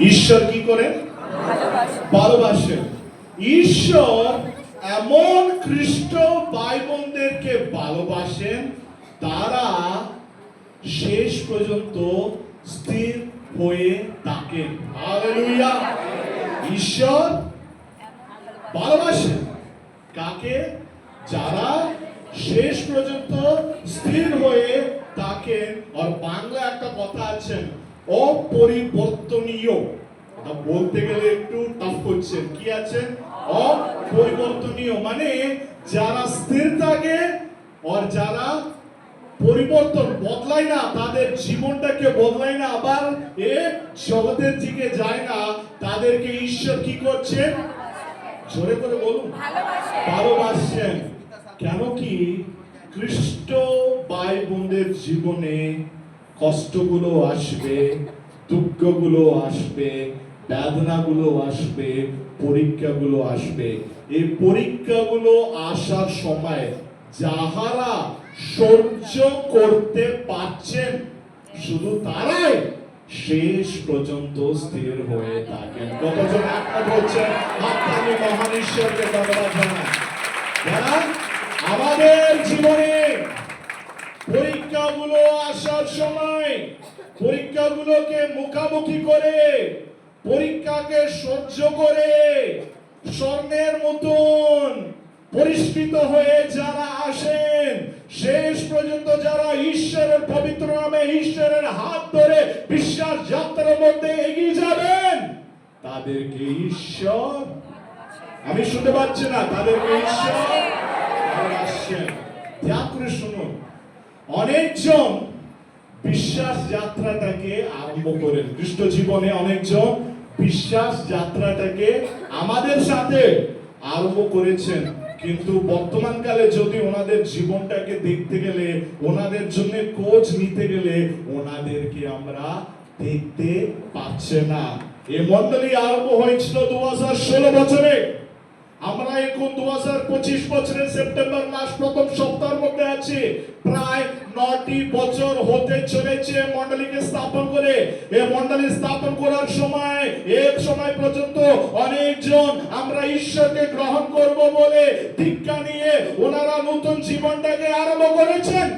ঈশ্বর কি করেন? ভালোবাসেন। ঈশ্বর এমন খ্রিস্ট ভাই বোনদেরকে ভালোবাসেন, তারা শেষ পর্যন্ত স্থির হয়ে থাকেন। হালেলুয়া। ঈশ্বর ভালোবাসেন কাকে? যারা শেষ পর্যন্ত স্থির হয়ে থাকেন। আর বাংলা একটা কথা আছে, অপরিবর্তনীয়। বলতে গেলে একটু টাফ করছেন। কি আছে? অপরিবর্তনীয় মানে যারা স্থির থাকে আর যারা পরিবর্তন বদলায় না, তাদের জীবনটাকে বদলায় না, আবার এ জগতের দিকে যায় না, তাদেরকে ঈশ্বর কি করছেন? জোরে করে বলুন, ভালোবাসেন। কেন কি? খ্রিস্ট ভাই বোনদের জীবনে কষ্টগুলো আসবে, দুঃখগুলো আসবে, বেদনাগুলো আসবে, পরীক্ষাগুলো আসবে। এই পরীক্ষাগুলো আসার সময় যাহারা সহ্য করতে পারছেন, শুধু তারাই শেষ পর্যন্ত স্থির হয়ে থাকেন। কতজন একমত হচ্ছেন? আপনাকে মহান ঈশ্বরকে ধন্যবাদ জানাই। আমাদের জীবনে পরীক্ষাগুলো আসার সময় পরীক্ষাগুলোকে মুখোমুখি করে, পরীক্ষাকে সহ্য করে স্বর্ণের মতন পরিষ্কৃত হয়ে যারা আসেন, শেষ পর্যন্ত যারা ঈশ্বরের পবিত্র নামে ঈশ্বরের হাত ধরে বিশ্বাস যাত্রার মধ্যে এগিয়ে যাবেন, তাদেরকে ঈশ্বর, আমি শুনতে পাচ্ছি না, তাদেরকে ঈশ্বর ভালোবাসেন। ধ্যান করে শুনুন। অনেকজন বিশ্বাস যাত্রাটাকে আরম্ভ করেন খ্রিস্ট জীবনে, অনেকজন বিশ্বাস যাত্রাটাকে আমাদের সাথে আরম্ভ করেছেন, কিন্তু বর্তমান কালে যদি ওনাদের জীবনটাকে দেখতে গেলে, ওনাদের জন্য খোঁজ নিতে গেলে, ওনাদেরকে আমরা দেখতে পাচ্ছি না। এই মণ্ডলী আরম্ভ হয়েছিল 2016 বছরে। আমরা এখন 2025 বছরের সেপ্টেম্বর মাস প্রথম সপ্তাহের মধ্যে আছি। প্রায় 9টি বছর হতে চলেছে মণ্ডলীকে স্থাপন করে। এই মণ্ডলী স্থাপন করার সময় এক সময় পর্যন্ত অনেকজন আমরা ঈশ্বরকে গ্রহণ করব বলে দীক্ষা নিয়ে ওনারা নতুন জীবনটাকে আরম্ভ করেছেন,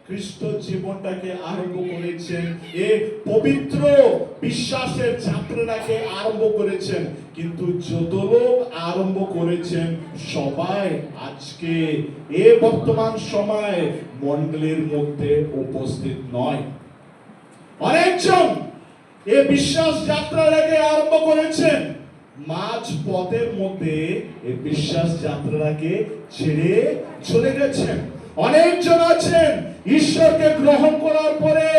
খ্রিস্ট জীবনটাকে আরম্ভ করেছেন, এই পবিত্র বিশ্বাসের যাত্রাটাকে আরম্ভ করেছেন। কিন্তু যত লোক আরম্ভ করেছেন সবাই আজকে এই বর্তমান সময় মণ্ডলীর মধ্যে উপস্থিত নয়। অনেকজন এই বিশ্বাস যাত্রাটাকে আরম্ভ করেছেন, মাঝ পথের মধ্যে এই বিশ্বাস যাত্রাটাকে ছেড়ে চলে গেছেন। অনেকজন আছেন ঈশ্বরকে গ্রহণ করার পরে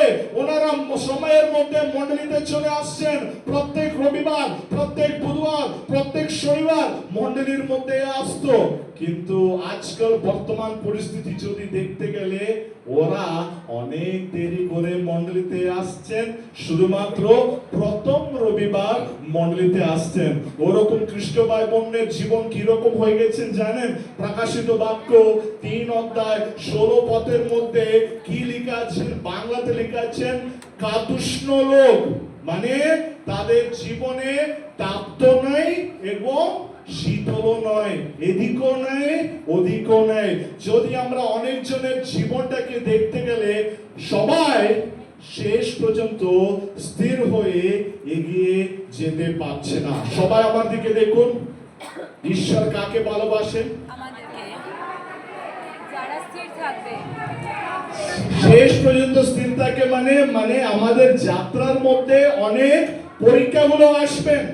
ওনারা সময়ের মধ্যে মণ্ডলীতে চলে আসছেন। প্রত্যেক রবিবার, প্রত্যেক বুধবার, প্রত্যেক শনিবার মণ্ডলীর মধ্যে আসতো, কিন্তু আজকাল বর্তমান পরিস্থিতি যদি দেখতে গেলে ওরা অনেক দেরি করে মণ্ডলীতে আসছেন, শুধুমাত্র প্রথম রবিবার মণ্ডলীতে আসছেন। ওরকম খ্রিস্ট ভাই বোনের জীবন কিরকম হয়ে গেছেন জানেন? প্রকাশিত বাক্য 3 অধ্যায় 16 পদের মধ্যে কি লেখা আছে? বাংলাতে লেখা আছেন, কাতুষ্ণ লোক, মানে তাদের জীবনে তাপ্ত নাই এবং শীতল নয়, এদিকও নাই ওদিকও নাই। যদি আমরা অনেকজনের জীবনটাকে দেখতে গেলে সবাই শেষ পর্যন্ত স্থির হয়ে এগিয়ে যেতে পারছে না। সবাই আমার দিকে দেখুন। ঈশ্বর কাকে ভালোবাসেন? শেষ পর্যন্ত স্থির থাকে মানে আমাদের যাত্রার মধ্যে অনেক পরীক্ষাগুলো আসবেন।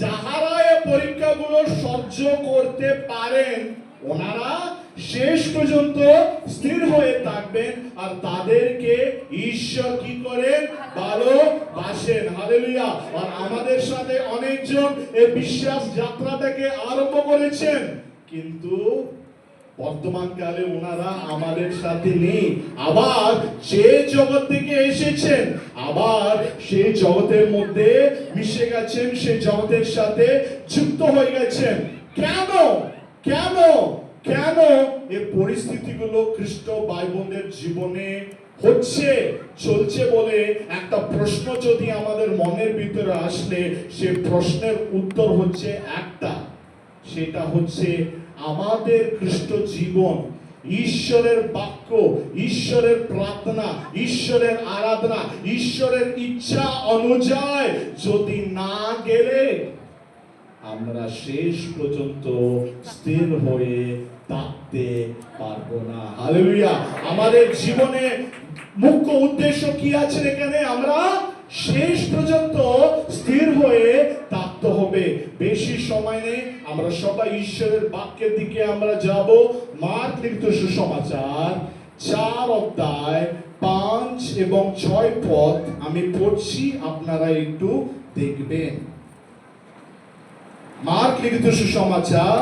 যাহারা এই পরীক্ষাগুলো সহ্য করতে পারেন, ওনারা শেষ পর্যন্ত স্থির হয়ে থাকবেন, আর তাদেরকে ঈশ্বর কি করেন? ভালোবাসেন। হালেলুয়া। আর আমাদের সাথে অনেকজন এই বিশ্বাস যাত্রাটাকে আরম্ভ করেছেন, কিন্তু বর্তমান কালে ওনারা আমাদের সাথে নেই। আবার যে জগৎ থেকে এসেছেন, আবার সেই জগতের মধ্যে মিশে গেছেন, সেই জগতের সাথে যুক্ত হয়ে গেছেন। কেন কেন কেন এই পরিস্থিতিগুলো খ্রিস্ট ভাই বোনদের জীবনে হচ্ছে চলছে বলে একটা প্রশ্ন যদি আমাদের মনের ভিতরে আসলে সে প্রশ্নের উত্তর হচ্ছে একটা, সেটা হচ্ছে আমাদের খ্রিস্ট জীবন ঈশ্বরের বাক্য, ঈশ্বরের প্রার্থনা, ঈশ্বরের আরাধনা, ঈশ্বরের ইচ্ছা অনুযায়ী যদি না গেলে আমরা শেষ পর্যন্ত স্থির হয়ে থাকতে পারবো না। হালেলুয়া। আমাদের জীবনে মুখ্য উদ্দেশ্য কি আছে এখানে? আমরা শেষ পর্যন্ত স্থির হয়ে থাকতে হবে। বেশি সময় নেই, আমরা সবাই ঈশ্বরের বাক্যের দিকে আমরা যাব। মার্ক লিখিত সুসমাচার 4 অধ্যায় 5 এবং 6 পদ আমি পড়ছি, আপনারা একটু দেখবেন। মার্ক লিখিত সুসমাচার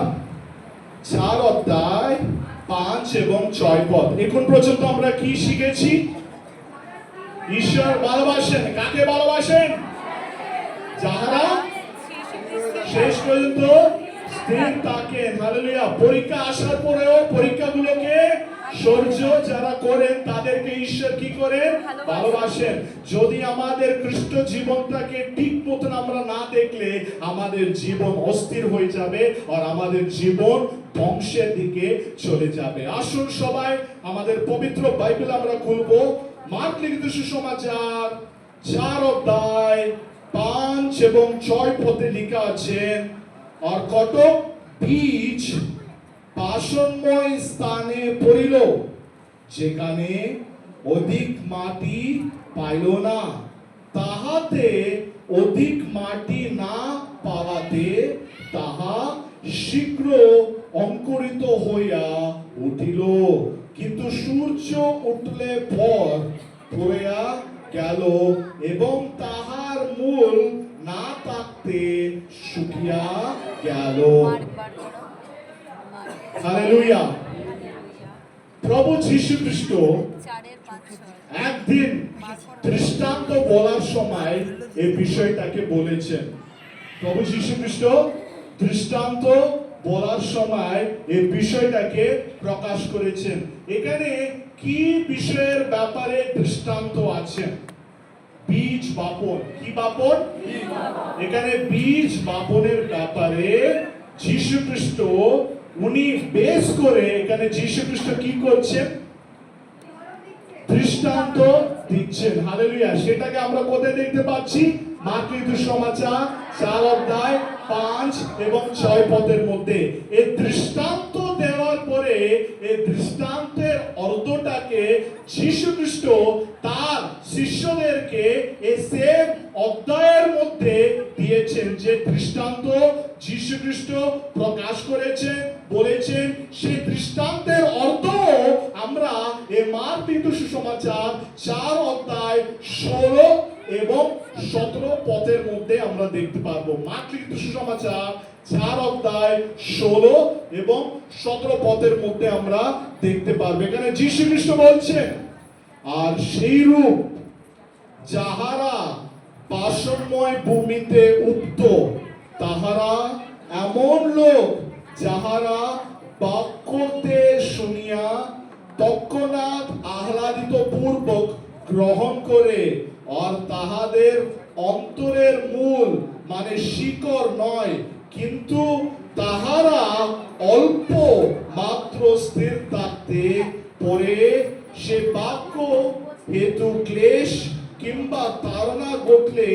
4 অধ্যায় 5 এবং 6 পদ। এখন পর্যন্ত আমরা কি শিখেছি? ঈশ্বর ভালোবাসেন। কাকে ভালোবাসেন? যাহারা শেষ পর্যন্ত স্থির থাকেন। হালেলুয়া। পরীক্ষা আসার পরেও পরীক্ষাগুলোকে সহ্য যারা করেন তাদেরকে ঈশ্বর কি করেন? ভালোবাসেন। যদি আমাদের খ্রিস্ট জীবনটাকে ঠিক মতন আমরা না দেখলে আমাদের জীবন অস্থির হয়ে যাবে আর আমাদের জীবন ধ্বংসের দিকে চলে যাবে। আসুন সবাই আমাদের পবিত্র বাইবেল আমরা খুলবো। মার্ক লিখিত সুসমাচার 4 অধ্যায় 5 এবং 6 পদে লেখা আছে, আর কতক বীজ পাষণ্যময় স্থানে পড়িল, যেখানে অধিক মাটি পাইল না। তাহাতে অধিক মাটি না পাওয়াতে তাহা শীঘ্র অঙ্কুরিত হইয়া উঠিল, কিন্তু সূর্য উঠলে পর পড়িয়া গেল এবং তাহার মূল না থাকতে শুকিয়া গেল। হালেলুয়া। প্রভু যীশু খ্রিস্ট একদিন দৃষ্টান্ত বলার সময় এই বিষয়টাকে বলেছেন। প্রভু যীশু খ্রিস্ট দৃষ্টান্ত বলার সময় এই বিষয়টাকে প্রকাশ করেছেন। এখানে কি বিষয়ের ব্যাপারে দৃষ্টান্ত আছে? বীজ বপন। কি বপন? এখানে বীজ বপনের ব্যাপারে যীশু খ্রিস্ট উনি বেশ করে এখানে যীশু খ্রিস্ট কি করছেন? দৃষ্টান্ত দিচ্ছেন। হালেলুয়া। সেটাকে আমরা কোথায় দেখতে পাচ্ছি? মার্ক লিখিত সুসমাচার 4 অধ্যায় 5 এবং 6 পদের মধ্যে। এই দৃষ্টান্ত দেওয়ার পরে এই দৃষ্টান্তের অর্থটাকে যীশু খ্রিস্ট তার শিষ্যদেরকে এই সেম অধ্যায়ের মধ্যে দিয়েছেন। যে দৃষ্টান্ত যীশু খ্রিস্ট প্রকাশ করেছেন, বলেছেন, সেই দৃষ্টান্তের অর্থ আমরা এই মার্ক লিখিত সুসমাচার 4 অধ্যায় 16 এবং 17 পদের মধ্যে আমরা দেখতে পারবো। মার্ক লিখিত সুসমাচার 4 অধ্যায় 16 এবং 17 পদের মধ্যে আমরা দেখতে পারবো। এখানে যীশু খ্রিস্ট বলছেন, আর সেই রূপ যাহারা পাষণ্যময় ভূমিতে উক্ত, তাহারা এমন লোক যাহারা বাক্যতে শুনিয়া তৎক্ষণাৎ আহ্লাদিত পূর্বক গ্রহণ করে, আর তাহাদের অন্তরের মূল মানে শিকড় নয়, কিন্তু তাহারা অল্প মাত্র স্থির থাকতে পরে সে বাক্য হেতু ক্লেশ কিংবা তাড়না ঘটলে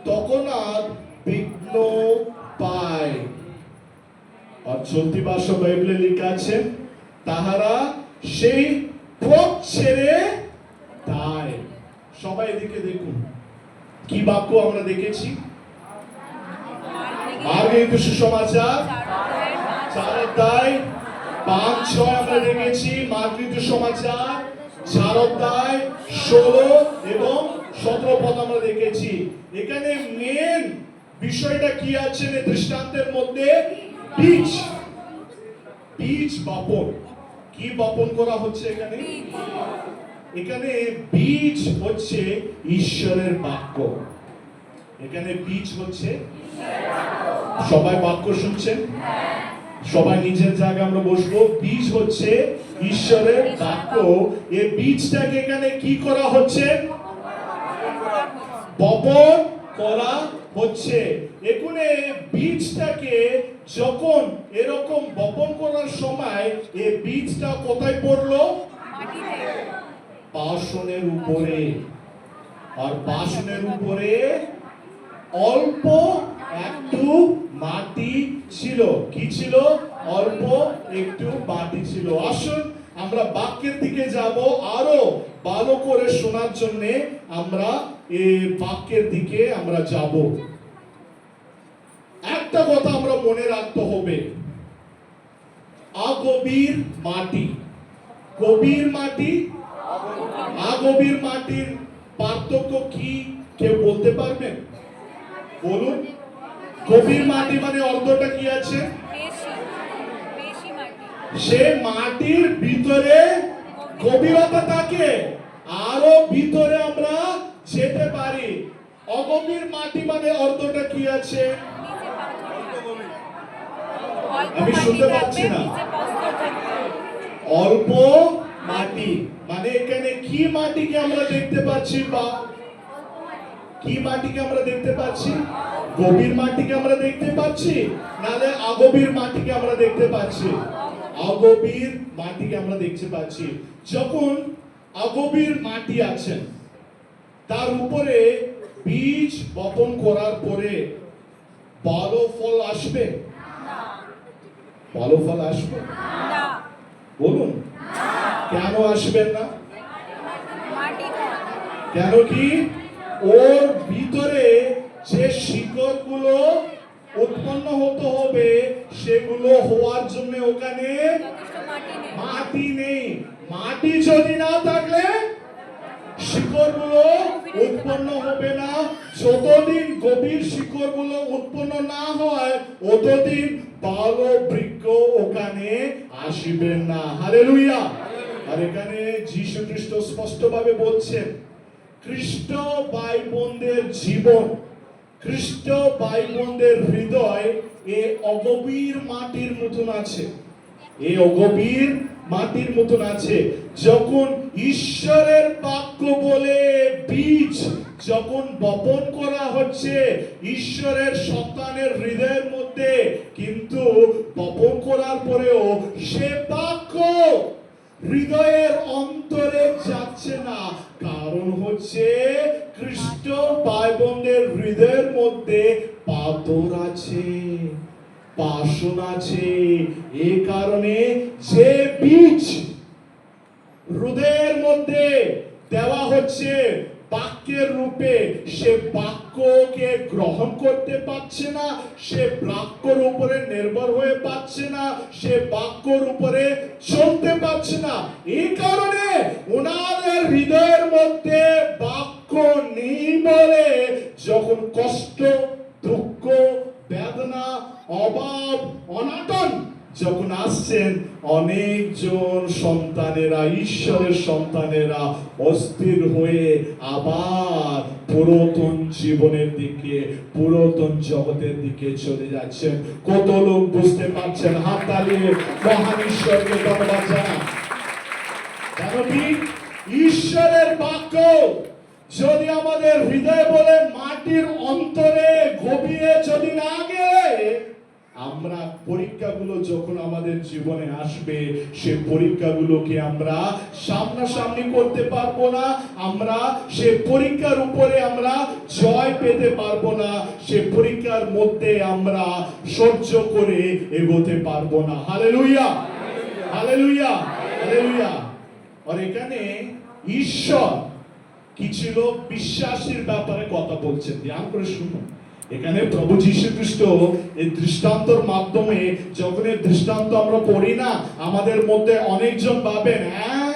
তৎক্ষণাৎ বিঘ্ন পায়। আর চলতি ভাষা বাইবেলে লেখা আছে, তাহারা সেই পথ ছেড়ে যায়। সবাই এদিকে দেখুন, কি বাক্য আমরা দেখেছি? মার্ক লিখিত সুসমাচার 4 অধ্যায় 5 6 আমরা দেখেছি। মার্ক লিখিত সুসমাচার 4 অধ্যায় 16 এবং 17 পদ আমরা দেখেছি। এখানে মেন বিষয়টা কি আছে এই দৃষ্টান্তের মধ্যে? বীজ। বীজ বপন। কি বপন করা হচ্ছে এখানে? এখানে বীজ হচ্ছে ঈশ্বরের বাক্য। এখানে বীজ হচ্ছে, সবাই বাক্য শুনছেন? সবাই নিজের জায়গায় আমরা বসবো। বীজ হচ্ছে ঈশ্বরের বাক্য। এই বীজটাকে এখানে কি করা হচ্ছে? বপন করা হচ্ছে। এখানে বীজটাকে যখন এরকম বপন করার সময় এই বীজটা কোথায় পড়লো? বাসনের উপরে। আর বাসনের উপরে অল্প একটু মাটি ছিল। কি ছিল? অল্প একটু মাটি ছিল। আসুন আমরা বাক্যের দিকে যাব, আরো ভালো করে শোনার জন্য আমরা এই বাক্যের দিকে আমরা যাব। একটা কথা আমরা মনে রাখতে হবে, আগভীর মাটি, গভীর মাটি, আগভীর মাটির পার্থক্য কি কেউ বলতে পারবেন? বলুন। গভীর মাটি মানে অর্থটা কি আছে? সে মাটির ভিতরে গভীরতা থাকে, আরো ভিতরে আমরা যেতে পারি। অগভীর মাটি মানে অর্থটা কি আছে? আমি শুনতে পাচ্ছি না। অল্প মাটি মানে এখানে কি মাটিকে আমরা দেখতে পাচ্ছি? বা কি মাটিকে আমরা দেখতে পাচ্ছি? গভীর মাটিকে আমরা দেখতে পাচ্ছি, নালে আগভীর মাটিকে আমরা দেখতে পাচ্ছি? আগভীর মাটিকে আমরা দেখতে পাচ্ছি। যখন আগভীর মাটি আছে, তার উপরে বীজ বপন করার পরে ভালো ফল আসবে? ভালো ফল আসবে? বলুন। কেন আসবে না? কেন কি? ওর ভিতরে যে শিকড়গুলো উৎপন্ন হতে হবে সেগুলো হওয়ার জন্য ওখানে মাটি নেই। মাটি যদি না থাকলে শিকড়গুলো উৎপন্ন হবে না। যতদিন গভীর শিকড়গুলো উৎপন্ন না হয় ততদিন ভালো বৃক্ষ ওখানে আসবে না। হালেলুয়া। আর এখানে যীশু খ্রিস্ট স্পষ্টভাবে বলছেন, খ্রিস্ট ভাই বোনদের জীবন, খ্রিস্ট ভাই বোনদের হৃদয় এ অগভীর মাটির মতন আছে। এই অগভীর মাটির মতন আছে। যখন ঈশ্বরের বাক্য বলে বীজ যখন বপন করা হচ্ছে ঈশ্বরের সন্তানের হৃদয়ের মধ্যে, কিন্তু বপন করার পরেও সে বাক্য হৃদয়ের অন্তরে যাচ্ছে না। কারণ হচ্ছে খ্রিস্ট ভাই বোনদের হৃদয়ের মধ্যে পাথর আছে, পাষাণ আছে। এই কারণে যে বীজ হৃদয়ের মধ্যে দেওয়া হচ্ছে বাক্যের রূপে, সে বাক্যকে গ্রহণ করতে পারছে না, সে বাক্যর উপরে নির্ভর হয়ে পাচ্ছে না, সে বাক্যর উপরে চলতে পারছে না। এই কারণে ওনাদের হৃদয়ের মধ্যে বাক্য নেই বলে যখন কষ্ট, দুঃখ, বেদনা, অভাব, অনাটন যখন আসছেন, অনেকজন সন্তানেরা, ঈশ্বরের সন্তানেরা অস্থির হয়ে আবার পুরাতন জীবনের দিকে, পুরাতন জগতের দিকে চলে যাচ্ছেন। কত লোক বুঝতে পারছেন? হাত তালিয়ে মহান ঈশ্বরকে ধন্যবাদ জানান। কেন কি? ঈশ্বরের বাক্য যদি আমাদের হৃদয় বলে মাটির অন্তরে গভীরে যদি না গেলে, আমরা পরীক্ষাগুলো যখন আমাদের জীবনে আসবে, সে পরীক্ষাগুলোকে আমরা সামনাসামনি করতে পারবো না। আমরা সে পরীক্ষার উপরে আমরা জয় পেতে পারবো না। সে পরীক্ষার মধ্যে আমরা সহ্য করে এগোতে পারবো না। Hallelujah, hallelujah, hallelujah. আর এখানে ঈশ্বর কি ছিল? বিশ্বাসীর ব্যাপারে কথা বলছেন। ধ্যান করে শুনুন। এখানে প্রভু যীশু খ্রিস্ট এই দৃষ্টান্তর মাধ্যমে, যখন এই দৃষ্টান্ত আমরা পড়ি না, আমাদের মধ্যে অনেকজন ভাবেন, হ্যাঁ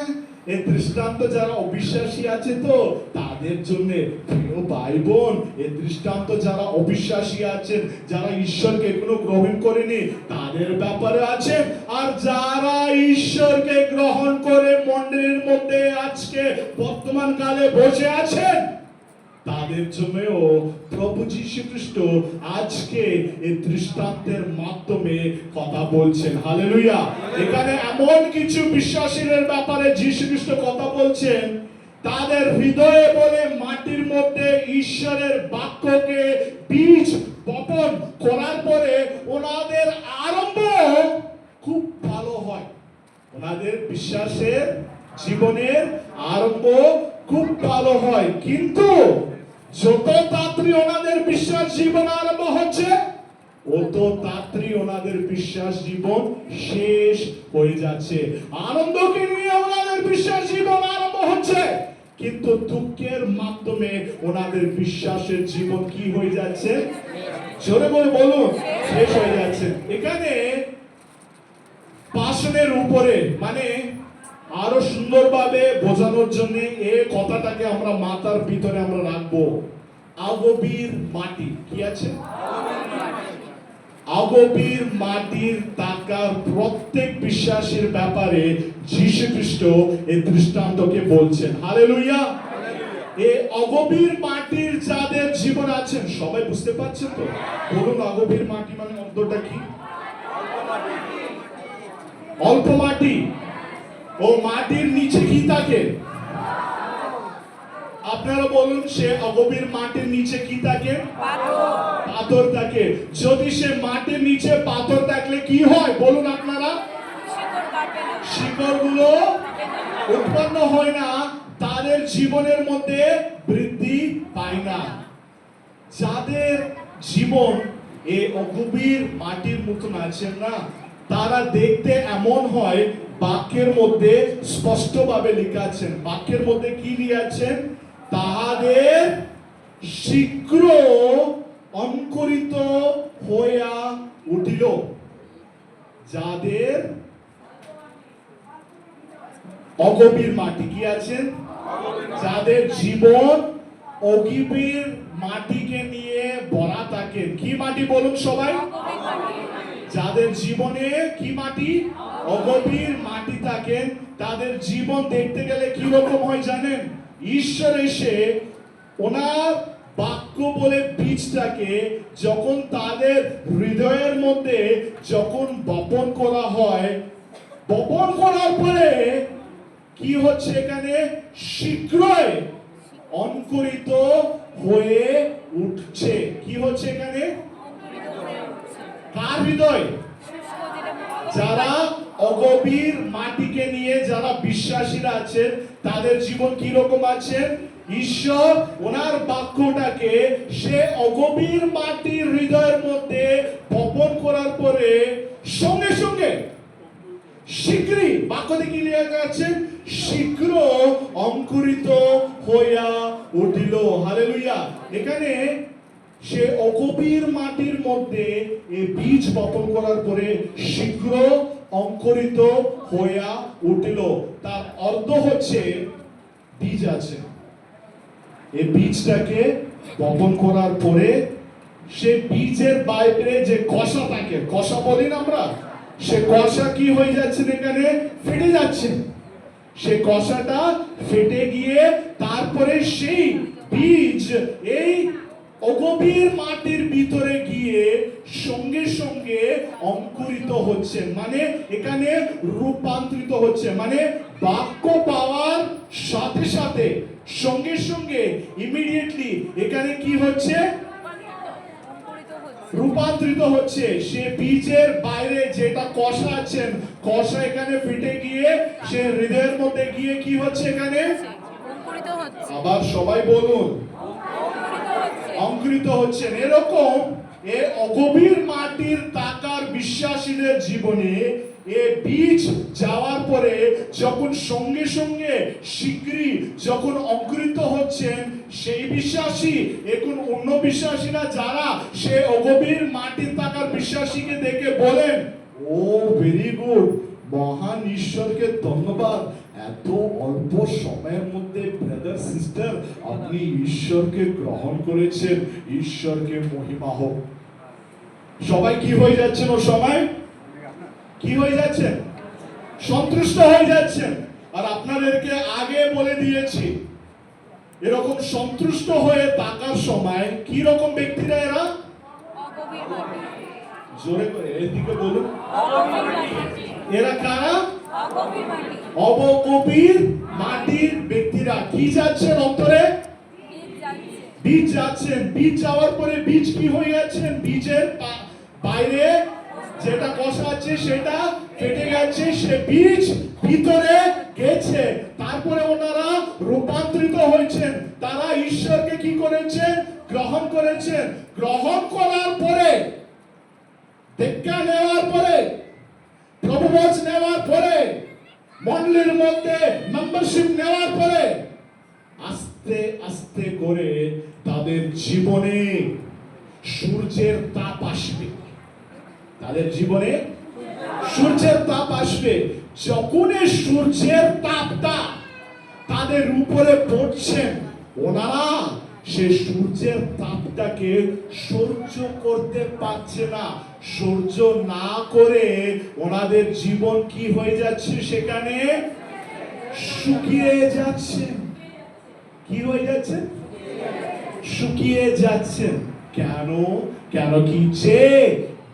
এই দৃষ্টান্ত যারা অবিশ্বাসী আছে তো তাদের জন্য। প্রিয় ভাই বোন, এই দৃষ্টান্ত যারা অবিশ্বাসী আছেন, যারা ঈশ্বরকে এখনো গ্রহণ করেনি, তাদের ব্যাপারে আছে। আর যারা ঈশ্বরকে গ্রহণ করে মণ্ডলীর মধ্যে আজকে বর্তমান কালে বসে আছেন, তাদের জন্যও প্রভু যীশু খ্রিস্ট আজকে এই দৃষ্টান্তের মাধ্যমে কথা বলছেন। হালেলুয়া। এখানে এমন কিছু বিশ্বাসীদের ব্যাপারে যীশু খ্রিস্ট কথা বলছেন, তাদের হৃদয়ে বলে মাটির মধ্যে ঈশ্বরের বাক্যকে বীজ বপন করার পরে ওনাদের আরম্ভ খুব ভালো হয়। ওনাদের বিশ্বাসের জীবনের আরম্ভ খুব ভালো হয়, কিন্তু যত তাড়াতাড়ি ওনাদের বিশ্বাস জীবন আরম্ভ হচ্ছে, অত তাড়াতাড়ি ওনাদের বিশ্বাস জীবন শেষ হয়ে যাচ্ছে। আনন্দকে নিয়ে ওনাদের বিশ্বাস জীবন আরম্ভ হচ্ছে, কিন্তু দুঃখের মাধ্যমে ওনাদের বিশ্বাসের জীবন কি হয়ে যাচ্ছে? জোরে বলে বলুন, শেষ হয়ে যাচ্ছে। এখানে পাশনের উপরে মানে আরো সুন্দরভাবে বোঝানোর জন্য এই কথাটাকে আমরা মাথার ভিতরে আমরা রাখবো। আগবির মাটি কি আছে? আগবির মাটির তাকার প্রত্যেক বিশ্বাসীর ব্যাপারে যীশু খ্রিস্ট এই দৃষ্টান্তকে বলছেন। হালেলুয়া। এই অগভীর মাটির যাদের জীবন আছেন, সবাই বুঝতে পারছেন তো? বলুন, অগভীর মাটি মানে অন্তটা কি? অল্প মাটি। ও মাটির নিচে কি থাকে? আপনারা বলুন, সে অগভীর মাটির নিচে কি থাকে? পাথর থাকে। যদি সে মাটির নিচে পাথর থাকলে কি হয় বলুন আপনারা? শিকড়গুলো উৎপন্ন হয় না, তাদের জীবনের মধ্যে বৃদ্ধি পায় না। যাদের জীবন এই অগভীর মাটির মতন আছেন না, তারা দেখতে এমন হয়, বাক্যের মধ্যে স্পষ্টভাবে লেখা আছেন। বাক্যের মধ্যে কি লিখেছেন? তাহাদের শীঘ্র অঙ্কুরিত হইয়া উঠিল। যাদের অগভীর মাটি কি আছেন? যাদের জীবন অগভীর মাটিকে নিয়ে ভরা থাকে। কি মাটি বলুন সবাই? যাদের জীবনে কি মাটি? অগভীর মাটি থাকেন, তাদের জীবন দেখতে গেলে কি রকম হয় জানেন? ঈশ্বর এসে ওনার বাক্য বলে বীজটাকে যখন তাদের হৃদয়ের মধ্যে যখন বপন করা হয়, বপন করার পরে কি হচ্ছে এখানে? শীঘ্রই অঙ্কুরিত হয়ে উঠছে। কি হচ্ছে এখানে? কার হৃদয়? যারা অগভীর মাটিকে নিয়ে যারা বিশ্বাসীরা আছেন, তাদের জীবন কি রকম আছে? ঈশ্বর ওনার বাক্যটাকে সে অগভীর মাটির হৃদয়ের মধ্যে বপন করার পরে সঙ্গে সঙ্গে শীঘ্রই, বাক্যতে কি লেখা আছে? শীঘ্র অঙ্কুরিত হইয়া উঠিল। হালেলুয়া। এখানে সে অগভীর মাটির মধ্যে এই বীজ বপন করার পরে শীঘ্র অঙ্কুরিত হইয়া উঠিল। তার অর্থ হচ্ছে বীজ আছে, এই বীজটাকে বপন করার পরে সে বীজের বাইরে যে কষা থাকে, কষা বলি না আমরা, সে কষা কি হয়ে যাচ্ছে? এখানে ফেটে যাচ্ছে। সে কষাটা ফেটে গিয়ে তারপরে সেই বীজ এই অগভীর মাটির ভিতরে গিয়ে সঙ্গে সঙ্গে অঙ্কুরিত হচ্ছে, মানে এখানে রূপান্তরিত হচ্ছে। মানে বাক্য পাওয়ার সাথে সাথে সঙ্গে সঙ্গে ইমিডিয়েটলি এখানে কি হচ্ছে? রূপান্তরিত হচ্ছে। সে বীজের বাইরে যেটা কষা আছেন, কষা এখানে ফেটে গিয়ে সে হৃদয়ের মধ্যে গিয়ে কি হচ্ছে? এখানে আবার সবাই বলুন, অঙ্কুরিত হচ্ছেন। এরকম এ অগভীর মাটির তাকার বিশ্বাসীদের জীবনে এ বীজ যাওয়ার পরে যখন সঙ্গে সঙ্গে শীঘ্রই যখন অঙ্কুরিত হচ্ছেন, সেই বিশ্বাসী এখন অন্য বিশ্বাসীরা যারা সে অগভীর মাটির তাকার বিশ্বাসীকে দেখে বলেন, ও ভেরি গুড, মহান ঈশ্বরকে ধন্যবাদ, এত অল্প সময়ের মধ্যে ব্রাদার সিস্টার আপনি ঈশ্বরকে গ্রহণ করেছেন, ঈশ্বরকে মহিমা হোক। সবাই কি হয়ে যাচ্ছেন? ও সবাই কি হয়ে যাচ্ছেন? সন্তুষ্ট হয়ে যাচ্ছেন। আর আপনাদেরকে আগে বলে দিয়েছি, এরকম সন্তুষ্ট হয়ে থাকার সময় কি রকম ব্যক্তিরা এরা? জোরে করে এদিকে বলুন, এরা কারা? অবকবির মাটির ব্যক্তিরা। কি যাচ্ছেন অন্তরে? বীজ যাচ্ছেন। বীজ যাওয়ার পরে বীজ কি হয়ে যাচ্ছেন? বীজের বাইরে যেটা কষা আছে সেটা কেটে গেছে, সে বীজ ভিতরে গেছে। তারপরে ওনারা রূপান্তরিত হয়েছেন, তারা ঈশ্বরকে কি করেছেন? গ্রহণ করেছেন। গ্রহণ করার পরে, দীক্ষা নেওয়ার পরে, প্রভুবচ নেওয়ার পরে, মণ্ডলীর মধ্যে মেম্বারশিপ নেওয়ার পরে আস্তে আস্তে করে তাদের জীবনে সূর্যের তাপ আসবে। তাদের জীবনে সূর্যের তাপ আসবে। যখন সূর্যের তাপটা তাদের উপরে পড়ছে, ওনারা সে সূর্যের তাপটাকে সহ্য করতে পারছে না। সহ্য না করে ওনাদের জীবন কি হয়ে যাচ্ছে? সেখানে শুকিয়ে যাচ্ছে। কি হয়ে যাচ্ছে? শুকিয়ে যাচ্ছেন। কেন? কেন কি? যে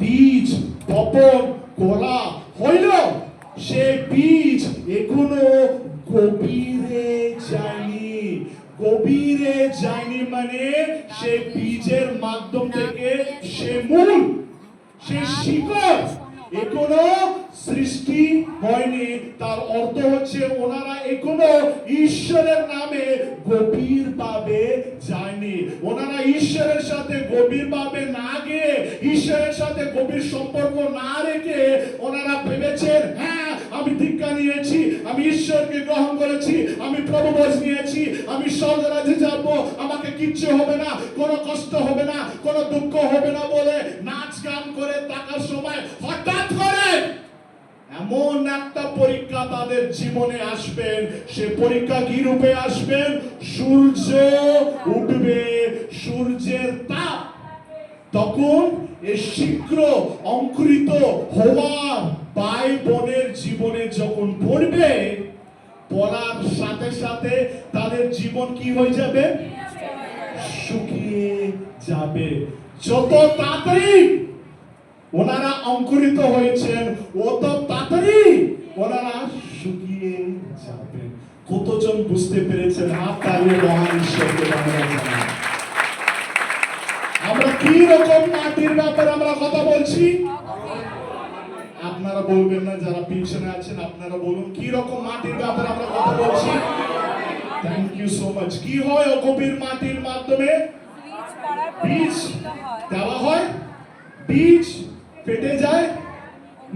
বীজ বপন করা হইল, সে বীজ এখনো গভীরে যায়নি। গভীরে যায়নি মানে সে বীজের মাধ্যম থেকে সে মূল, সে শিকড় এখনো সৃষ্টি হয়নি। তার অর্থ হচ্ছে ওনারা এখনো ঈশ্বরের নামে গভীর ভাবে যায়নি। ওনারা ঈশ্বরের সাথে গভীর ভাবে না গিয়ে, ঈশ্বরের সাথে গভীর সম্পর্ক না রেখে ওনারা ভেবেছেন, হ্যাঁ আমি দীক্ষা নিয়েছি, আমি ঈশ্বরকে গ্রহণ করেছি, আমি প্রভুবচ নিয়েছি, আমি স্বর্গরাজ্যে যাব, আমাকে কিচ্ছু হবে না, কোনো কষ্ট হবে না, কোনো দুঃখ হবে না বলে নাচ গান করে থাকার সময় হঠাৎ করে এমন একটা পরীক্ষা তাদের জীবনে আসবেন। সে পরীক্ষা কি রূপে আসবেন? সূর্য উঠবে, সূর্যের তাপ তখন শীঘ্র অঙ্কুরিত হওয়ার ভাই বোনের জীবনে যখন পড়বে, পড়ার সাথে সাথে তাদের জীবন কি হয়ে যাবে? শুকিয়ে যাবে। যত তাড়াতাড়ি ওনারা অঙ্কুরিত হয়েছেন, অত তাড়াতাড়ি ওনারা শুকিয়ে যাবে। কতজন বুঝতে পেরেছেন? হাত তালিয়ে মহান ঈশ্বরকে ধন্যবাদ জানাই। আমরা কি রকম মাটির ব্যাপারে আমরা কথা বলছি? আপনারা বলবেন না, যারা পিছনে আছেন আপনারা বলুন, কি রকম মাটির ব্যাপারে আমরা কথা বলছি? Thank you so much. কি হয় গভীর মাটির মাধ্যমে? বীজ দেওয়া হয়, বীজ ফেটে যায়,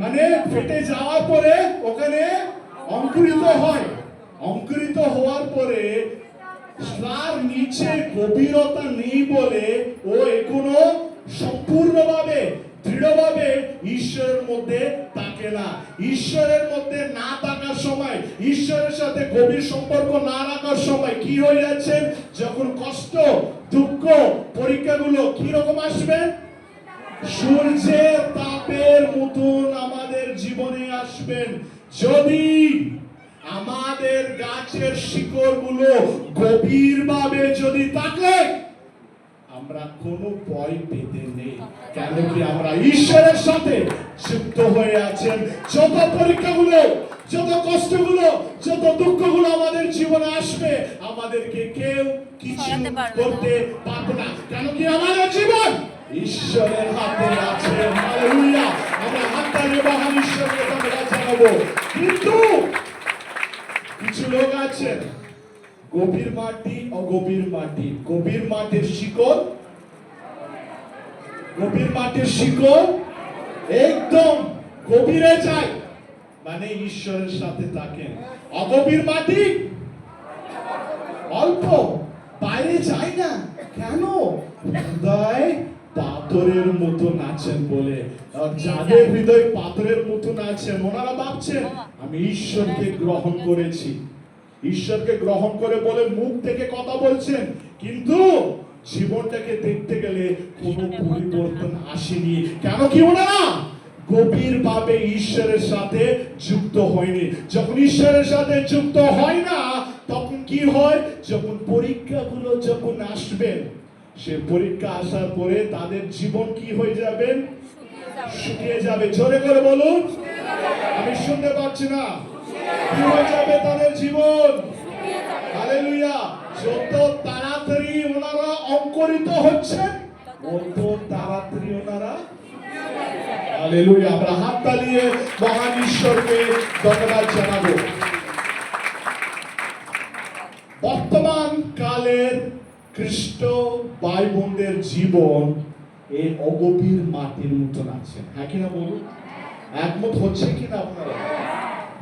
মানে ফেটে যাওয়ার পরে ওখানে অঙ্কুরিত হয়। অঙ্কুরিত হওয়ার পরে তার নিচে গভীরতা নেই বলে ও এখনো সম্পূর্ণভাবে দৃঢ়ভাবে ঈশ্বরের মধ্যে থাকে না। ঈশ্বরের মধ্যে না থাকার সময়, ঈশ্বরের সাথে গভীর সম্পর্ক না রাখার সময় কি হয়ে যাচ্ছে? যখন কষ্ট, দুঃখ, পরীক্ষাগুলো কি রকম আসবে? সূর্যের তাপের মতন আমাদের জীবনে আসবেন। যদি আমাদের গাছের শিকড়গুলো গভীরভাবে যদি থাকে, আমরা কোনো ভয় পেতে নেই। কেন কি? আমরা ঈশ্বরের সাথে যুক্ত হয়ে আছেন। যত পরীক্ষাগুলো, যত কষ্টগুলো, যত দুঃখগুলো আমাদের জীবনে আসবে, আমাদেরকে কেউ কিছু করতে পারবে না। কেন কি? আমাদের জীবন ঈশ্বরের হাতে আছে। হালেলুয়া! আমরা হাত তালিয়ে মহান ঈশ্বরকে ধন্যবাদ জানাবো। কিন্তু কিছু লোক আছেন গভীর মাটি, অগভীর মাটি। গভীর মাটির শিকড়, গভীর মাটির শিকড় একদম গভীরে যায়, মানে ঈশ্বরের সাথে থাকেন। অগভীর মাটি অল্প, বাইরে যায় না। কেন? হৃদয় পাথরের মতন আছেন বলে। যাদের হৃদয় পাথরের মতন আছেন, ওনারা ভাবছেন আমি ঈশ্বরকে গ্রহণ করেছি। ঈশ্বরকে গ্রহণ করে বলে মুখ থেকে কথা বলছেন, কিন্তু জীবনটাকে দেখতে গেলে কোনো পরিবর্তন আসেনি। কেন কি? ওনারা গভীর ভাবে ঈশ্বরের সাথে যুক্ত হয়নি। যখন ঈশ্বরের সাথে যুক্ত হয় না, তখন কি হয় যখন পরীক্ষাগুলো যখন আসবেন, সে পরীক্ষা আসার পরে তাদের জীবন কি হয়ে যাবে? শুকিয়ে যাবে। জোরে করে বলুন, আমি শুনতে পাচ্ছি না। কি হয়ে যাবে তাদের জীবন? হালেলুয়া। যত তাড়াতাড়ি ওনারা অঙ্কুরিত হচ্ছেন, তত তাড়াতাড়ি ওনারা, হালেলুয়া, আমরা হাত তালিয়ে মহান ঈশ্বরকে ধন্যবাদ জানাবো। বর্তমান কালের খ্রিস্ট ভাই বোনদের জীবন এই অগভীর মাটির মতন আছে। হ্যাঁ কিনা বলুন, একমত হচ্ছে কিনা আপনারা?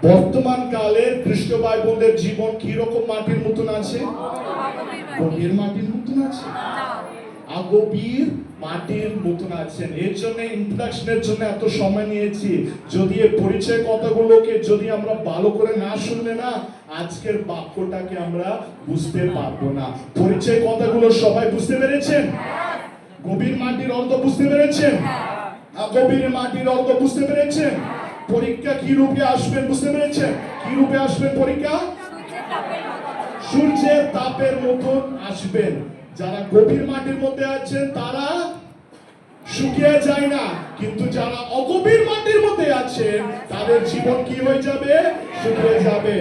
বর্তমান কালের খ্রিস্ট ভাই বোনদের জীবন কি রকম মাটির মতন আছে? গভীর মাটির মতন আছে, গভীর মাটির মতন আছেন। এর জন্য ইন্ট্রোডাকশনের জন্য এত সময় নিয়েছি। যদি এই পরিচয় কথাগুলোকে যদি আমরা ভালো করে না শুনলে না, আজকের বাক্যটাকে আমরা বুঝতে পারবো না। পরিচয় কথাগুলো সবাই বুঝতে পেরেছেন? গভীর মাটির অর্থ বুঝতে পেরেছেন? গভীর মাটির অর্থ বুঝতে পেরেছেন? পরীক্ষা কি রূপে আসবেন বুঝতে পেরেছেন? কি রূপে আসবেন পরীক্ষা? সূর্যের তাপের মতন আসবেন। যারা গভীর মাটির মধ্যে আছেন তারা শুকিয়ে যায় না, কিন্তু যারা অগভীর মাটির মধ্যে আছেন তাদের জীবন কি হয়ে যাবে? শুকিয়ে যাবে।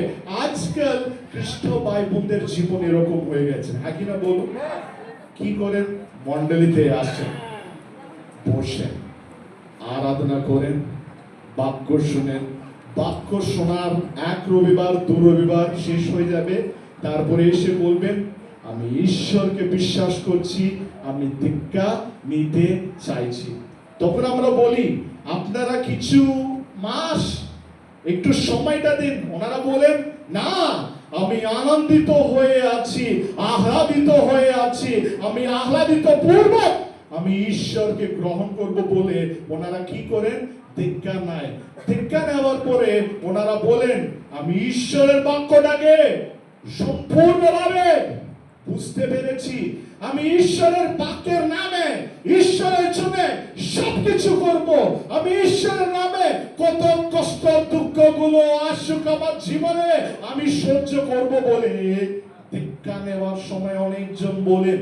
আজকাল খ্রিস্ট ভাই বোনদের জীবন এরকম হয়ে গেছে। হ্যাঁ কিনা বলুন? কি করেন? মণ্ডলীতে আসেন, বসেন, আরাধনা করেন, বাক্য শুনেন। বাক্য শোনার এক রবিবার দু রবিবার শেষ হয়ে যাবে, তারপরে এসে বলবেন আমি ঈশ্বরকে বিশ্বাস করছি, আমি দীক্ষা নিতে চাইছি। তখন আমরা বলি আপনারা কিছু মাস একটু সময়টা দিন। ওনারা বলেন না, আমি আনন্দিত হয়ে আছি, আহ্লাদিত হয়ে আছি, আমি আহ্লাদিত পূর্বক আমি ঈশ্বরকে গ্রহণ করব বলে ওনারা কি করেন? দীক্ষা নেয়। দীক্ষা নেওয়ার পরে ওনারা বলেন আমি ঈশ্বরের বাক্যটাকে সম্পূর্ণভাবে বুঝতে পেরেছি, আমি ঈশ্বরের বাক্যের নামে ঈশ্বরের জন্য সবকিছু করব, আমি ঈশ্বরের নামে কত কষ্ট দুঃখ গুলো আসুক আমার জীবনে আমি সহ্য করব বলে দীক্ষা নেওয়ার সময় অনেকজন বলেন।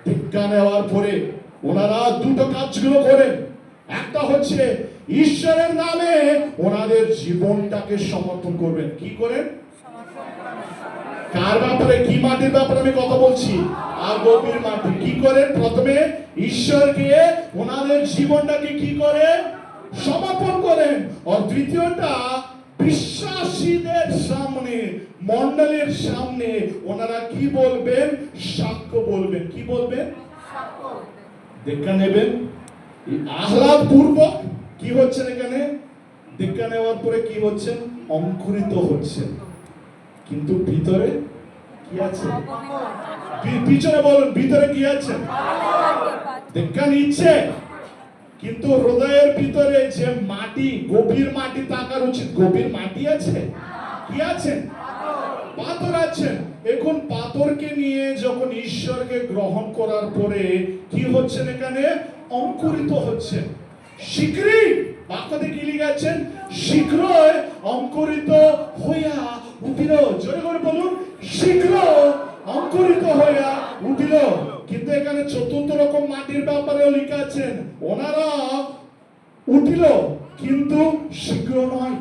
দীক্ষা নেওয়ার পরে ওনারা দুটো কাজগুলো করেন। একটা হচ্ছে ঈশ্বরের নামে ওনাদের জীবনটাকে সমর্পণ করবেন। কি করেন? কার ব্যাপারে? কি মাটির ব্যাপারে আমি কথা বলছি? আর গভীর মাটি। কি করেন? প্রথমে ঈশ্বরকে ওনাদের জীবনটাকে কি করে? সমর্পণ করেন। আর দ্বিতীয়টা বিশ্বাসীদের সামনে, মণ্ডলীর সামনে ওনারা কি বলবেন? সাক্ষ্য বলবেন। কি বলবেন? দীক্ষা নেবেন আহ্লাদ পূর্বক। কি হচ্ছেন এখানে? দীক্ষা নেওয়ার পরে কি হচ্ছেন? অঙ্কুরিত হচ্ছেন, কিন্তু ভিতরে কি আছে? পিছনে বলুন, ভিতরে কি আছে? দীক্ষা নিচ্ছে, কিন্তু হৃদয়ের ভিতরে যে মাটি, গভীর মাটি থাকার উচিত, গভীর মাটি আছে? কি আছে? পাথর আছেন। এখন পাথরকে নিয়ে যখন ঈশ্বরকে গ্রহণ করার পরে কি হচ্ছেন? এখানে অঙ্কুরিত হচ্ছে। শীঘ্রই বাক্যতে কি লিখেছেন? শীঘ্রই অঙ্কুরিত হইয়া উঠিল। জোরে করে বলুন, শীঘ্র অঙ্কুরিত হইয়া উঠিল। কিন্তু এখানে চতুর্থ রকম মাটির ব্যাপারেও লেখা আছেন, ওনারা উঠিল কিন্তু শীঘ্র নয়,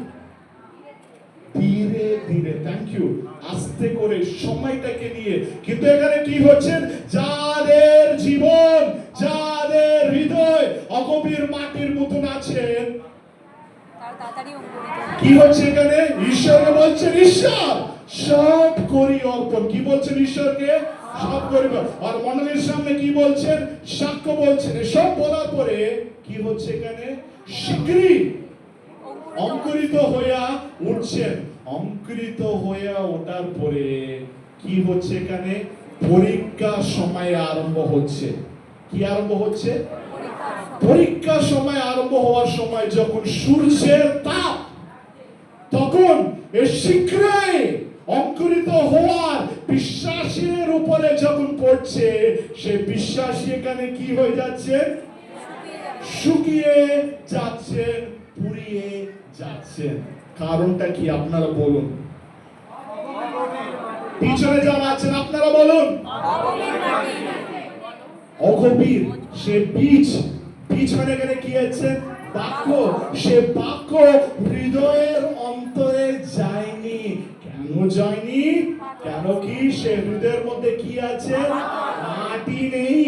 ধীরে ধীরে। Thank you. আস্তে করে, সময়টাকে নিয়ে। কিন্তু এখানে কি হচ্ছে? যাদের জীবন, যাদের হৃদয় অগভীর মাটির মতন আছেন, কি হচ্ছে এখানে? ঈশ্বরকে বলছেন ঈশ্বর সব করি অর্পণ। কি বলছেন? ঈশ্বরকে সব করিব। আর মণ্ডলীর সামনে কি বলছেন? সাক্ষ্য বলছেন। সব বলার পরে কি হচ্ছে এখানে? শীঘ্রই অঙ্কুরিত হইয়া উঠছেন। অঙ্কুরিত হইয়া ওঠার পরে কি হচ্ছে এখানে? পরীক্ষা সময় আরম্ভ হচ্ছে। কি আরম্ভ হচ্ছে? পরীক্ষা সময় আরম্ভ হওয়ার সময় যখন সূর্যের তাপ, তখন শীঘ্রই অঙ্কুরিত হওয়ার বিশ্বাসীর উপরে যখন পড়ছে, সে বিশ্বাসী এখানে কি হয়ে যাচ্ছে? শুকিয়ে যাচ্ছেন, পুড়িয়ে যাচ্ছেন। কারণটা কি আপনারা বলুন? পিছনে যারা আছেন আপনারা বলুন। অগভীর, সে বীজ, বীজ মানে এখানে কি আছে? বাক্য। সে বাক্য হৃদয়ের অন্তরে যায়নি। কেন যায়নি? কেন কি সে হৃদয়ের মধ্যে কি আছে? মাটি নেই।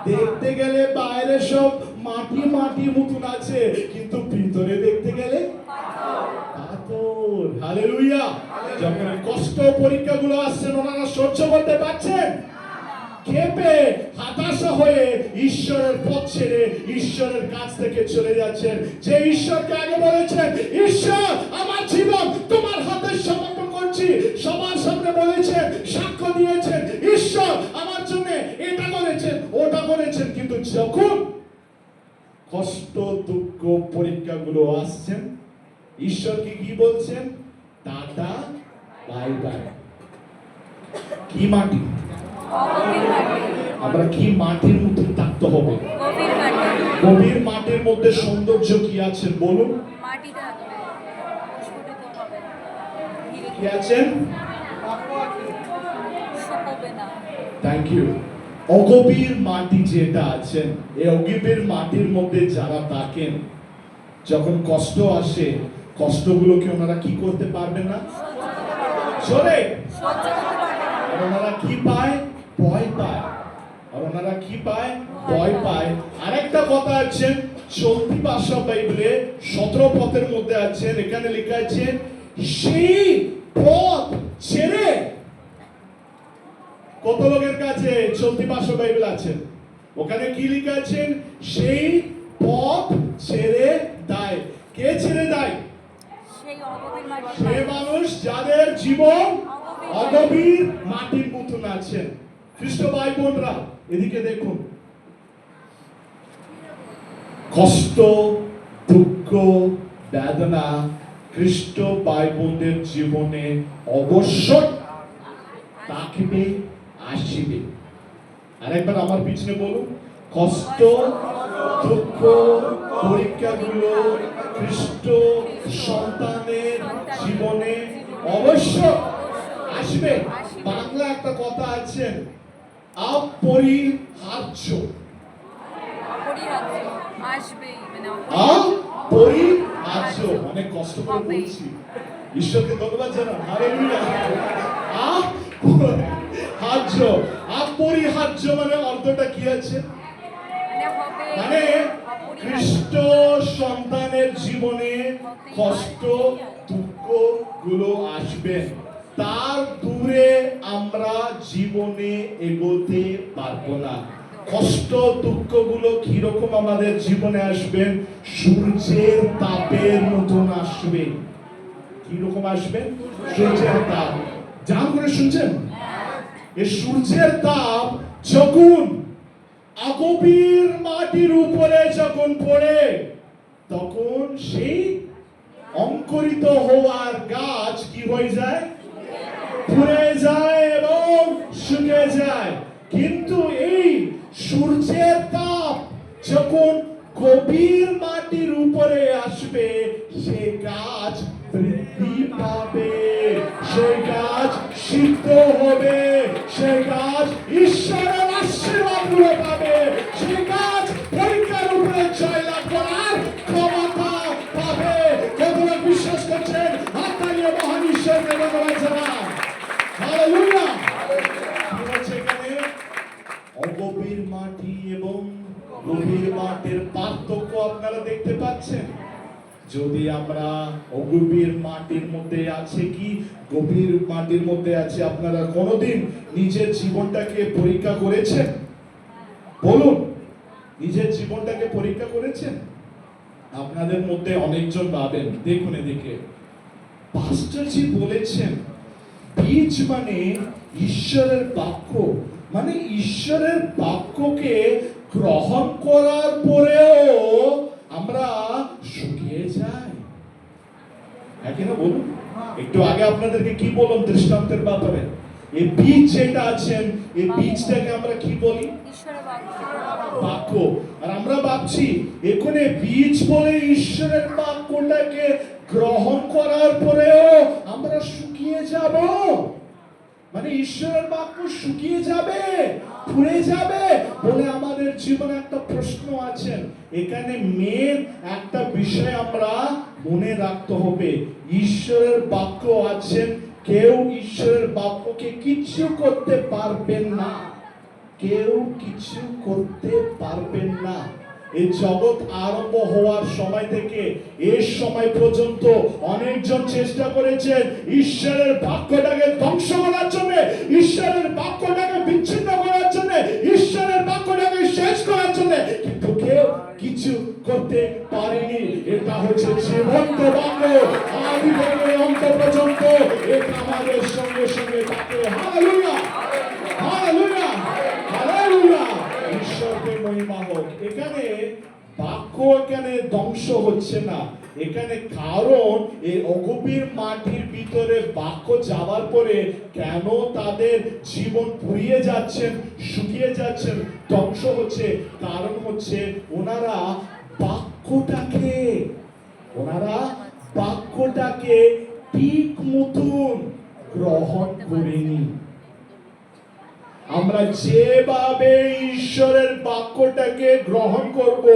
দেখতে গেলে বাইরে সব মাটি মাটি মতন আছে, কিন্তু ভিতরে দেখতে গেলে পাথর। হালেলুয়া। যখন কষ্ট পরীক্ষাগুলো আসছে ওনারা সহ্য করতে পারছেন? ক্ষেপে হতাশা হয়ে ঈশ্বরের পথ ছেড়ে ঈশ্বরের কাছ থেকে চলে যাচ্ছেন। যে ঈশ্বরকে আগে বলেছেন, ঈশ্বর আমার জীবন তোমার হাতে সমর্পণ করছি, সবার সামনে বলেছেন, সাক্ষ্য দিয়েছেন, ঈশ্বর আমার জন্য এটা করেছেন ওটা করেছেন, কিন্তু যখন কষ্ট দুঃখ পরীক্ষাগুলো আসছেন ঈশ্বরকে কি বলছেন? Tata bye bye. কি মাটি? আমরা কি মাটির মধ্যে থাকতে হবে? গভীর মাটির মধ্যে সৌন্দর্য কি আছে বলুন? কি আছেন? Thank you. অগভীর মাটি যেটা আছেন, এই অগভীর মাটির মধ্যে যারা থাকেন, যখন কষ্ট আসে কষ্টগুলো কি ওনারা কি করতে পারবেন না? চলে। ওনারা কি পায়? ভয় পায়। আর ওনারা কি পায়? ভয় পায়। আরেকটা কথা আছে চলতি ভাষা বাইবেলে 17 পথের মধ্যে আছে, এখানে লেখা আছে সেই পথ ছেড়ে। কত লোকের কাছে চলতি ভাষা বাইবেল আছে? ওখানে কি লেখা আছে? সেই পথ ছেড়ে দেয়। কে ছেড়ে দেয়? সেই মানুষ যাদের জীবন অগভীর মাটির মতন আছেন। খ্রিস্ট ভাই বোনরা এদিকে দেখুন, কষ্ট দুঃখ বেদনা খ্রিস্ট ভাই বোনদের জীবনে অবশ্যই থাকবে, আসবে। আরেকবার আমার পিছনে বলুন, কষ্ট দুঃখ পরীক্ষাগুলো খ্রিস্ট সন্তানের জীবনে অবশ্য আসবে। বাংলা একটা কথা আছে, অপরিহার্য। অপরিহার্য অনেক কষ্ট করে বলছি, ঈশ্বরকে ধন্যবাদ জানান। হালেলুয়া। অপরিহার্য, অপরিহার্য মানে অর্থটা কি আছে? মানে খ্রিস্ট সন্তানের জীবনে কষ্ট দুঃখ গুলো আসবে, তার দূরে আমরা জীবনে এগোতে পারবো না। কষ্ট দুঃখ গুলো কিরকম আমাদের জীবনে আসবে? সূর্যের তাপের মতন আসবে। কিরকম আসবে? সূর্যের তাপ। জান করে শুনছেন? এই সূর্যের তাপ যখন অগভীর মাটির উপরে যখন পড়ে, তখন সেই অঙ্কুরিত হওয়ার গাছ কি হয়ে যায়? পুড়ে যায় এবং শুকিয়ে যায়। কিন্তু এই সূর্যের তাপ যখন গভীর মাটির উপরে আসবে, সে গাছ বৃদ্ধি পাবে, সে গাছ সিদ্ধ হবে, সে গাছ ঈশ্বরের আশীর্বাদ গুলো পাবে, সে গাছ পরীক্ষার উপরে জয়লাভ করার ক্ষমতা পাবে। কতটা বিশ্বাস করছেন? হাততালিয়ে মহান ঈশ্বরকে ধন্যবাদ জানান। হালেলুয়া। সেখানে অগভীর মাটি এবং গভীর মাটির পার্থক্য আপনারা দেখতে পাচ্ছেন। যদি আমরা অগভীর মাটির মধ্যে আছে কি গভীর মাটির মধ্যে আছে, আপনারা কোনোদিন নিজের জীবনটাকে পরীক্ষা করেছেন? বলুন, নিজের জীবনটাকে পরীক্ষা করেছেন? আপনাদের মধ্যে অনেকজন পাবেন, দেখুন এদিকে, পাস্টরজি বলেছেন বীজ মানে ঈশ্বরের বাক্য, মানে ঈশ্বরের বাক্যকে গ্রহণ করার পরেও আমরা শুকিয়ে যাই। না বলুন, একটু আগে আপনাদেরকে কি বললাম দৃষ্টান্তের ব্যাপারে? এই বীজ যেটা আছেন, এই বীজটাকে আমরা কি বলি? বাক্য। আর আমরা ভাবছি এখানে বীজ বলে ঈশ্বরের বাক্যটাকে গ্রহণ করার পরেও আমরা শুকিয়ে যাব। মানে ঈশ্বরের বাক্য শুকিয়ে যাবে, পুড়ে যাবে বলে আমাদের জীবনে একটা প্রশ্ন আছে। এখানে মেন একটা বিষয় আমরা মনে রাখতে হবে, ঈশ্বরের বাক্য আছেন, কেউ ঈশ্বরের বাক্যকে কিছু করতে পারবেন না, কেউ কিছু করতে পারবেন না। এই জগৎ আরম্ভ হওয়ার সময় থেকে এই সময় পর্যন্ত অনেকজন চেষ্টা করেছেন ঈশ্বরের বাক্যটাকে ধ্বংস করার জন্য, ঈশ্বরের বাক্যটাকে বিচ্ছিন্ন করার জন্য, ঈশ্বরের বাক্যটাকে শেষ করার জন্য, কিন্তু কেউ কিছু করতে পারেনি। এটা হচ্ছে জীবন্ত বাক্য, আদি থেকে অন্ত পর্যন্ত এটা আমাদের সঙ্গে সঙ্গে থাকে। হালেলুয়া, হালেলুয়া, হালেলুয়া, ঈশ্বরকে মহিমা হোক। এখানে বাক্য এখানে ধ্বংস হচ্ছে না, এখানে কারণ এই অগভীর মাটির ভিতরে বাক্য যাওয়ার পরে কেন তাদের জীবন পুড়িয়ে যাচ্ছেন, শুকিয়ে যাচ্ছেন, ধ্বংস হচ্ছে, কারণ হচ্ছে ওনারা বাক্যটাকে ঠিক মতন গ্রহণ করেনি। আমরা যেভাবে ঈশ্বরের বাক্যটাকে গ্রহণ করব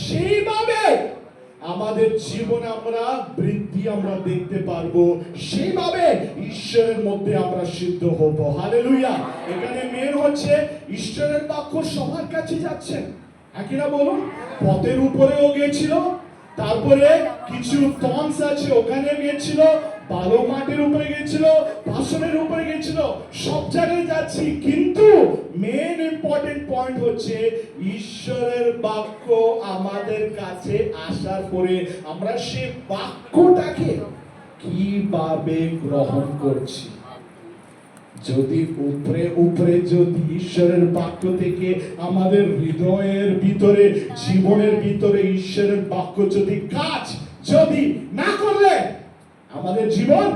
সেইভাবে আমাদের জীবনে আমরা বৃদ্ধি আমরা দেখতে পারবো, সেইভাবে ঈশ্বরের মধ্যে আমরা সিদ্ধ হব। হালেলুয়া। এখানে মেন হচ্ছে ঈশ্বরের বাক্য সবার কাছে যাচ্ছে, একইরা বলুন, পথের উপরেও গেছিল, তারপরে কিছু টনস আছে ওখানে গেছিল, বালো মাটির উপরে গেছিল, বাসনের উপরে গেছিল, সব জায়গায় যাচ্ছি, কিন্তু মেন ইম্পর্টেন্ট পয়েন্ট হচ্ছে ঈশ্বরের বাক্য আমাদের কাছে আসার পরে আমরা সেই বাক্যটাকে কিভাবে গ্রহণ করছি। যদি উপরে উপরে যদি ঈশ্বরের বাক্য থেকে আমাদের হৃদয়ের ভিতরে, জীবনের ভিতরে ঈশ্বরের বাক্য যদি কাজ যদি না করলে আমাদের জীবন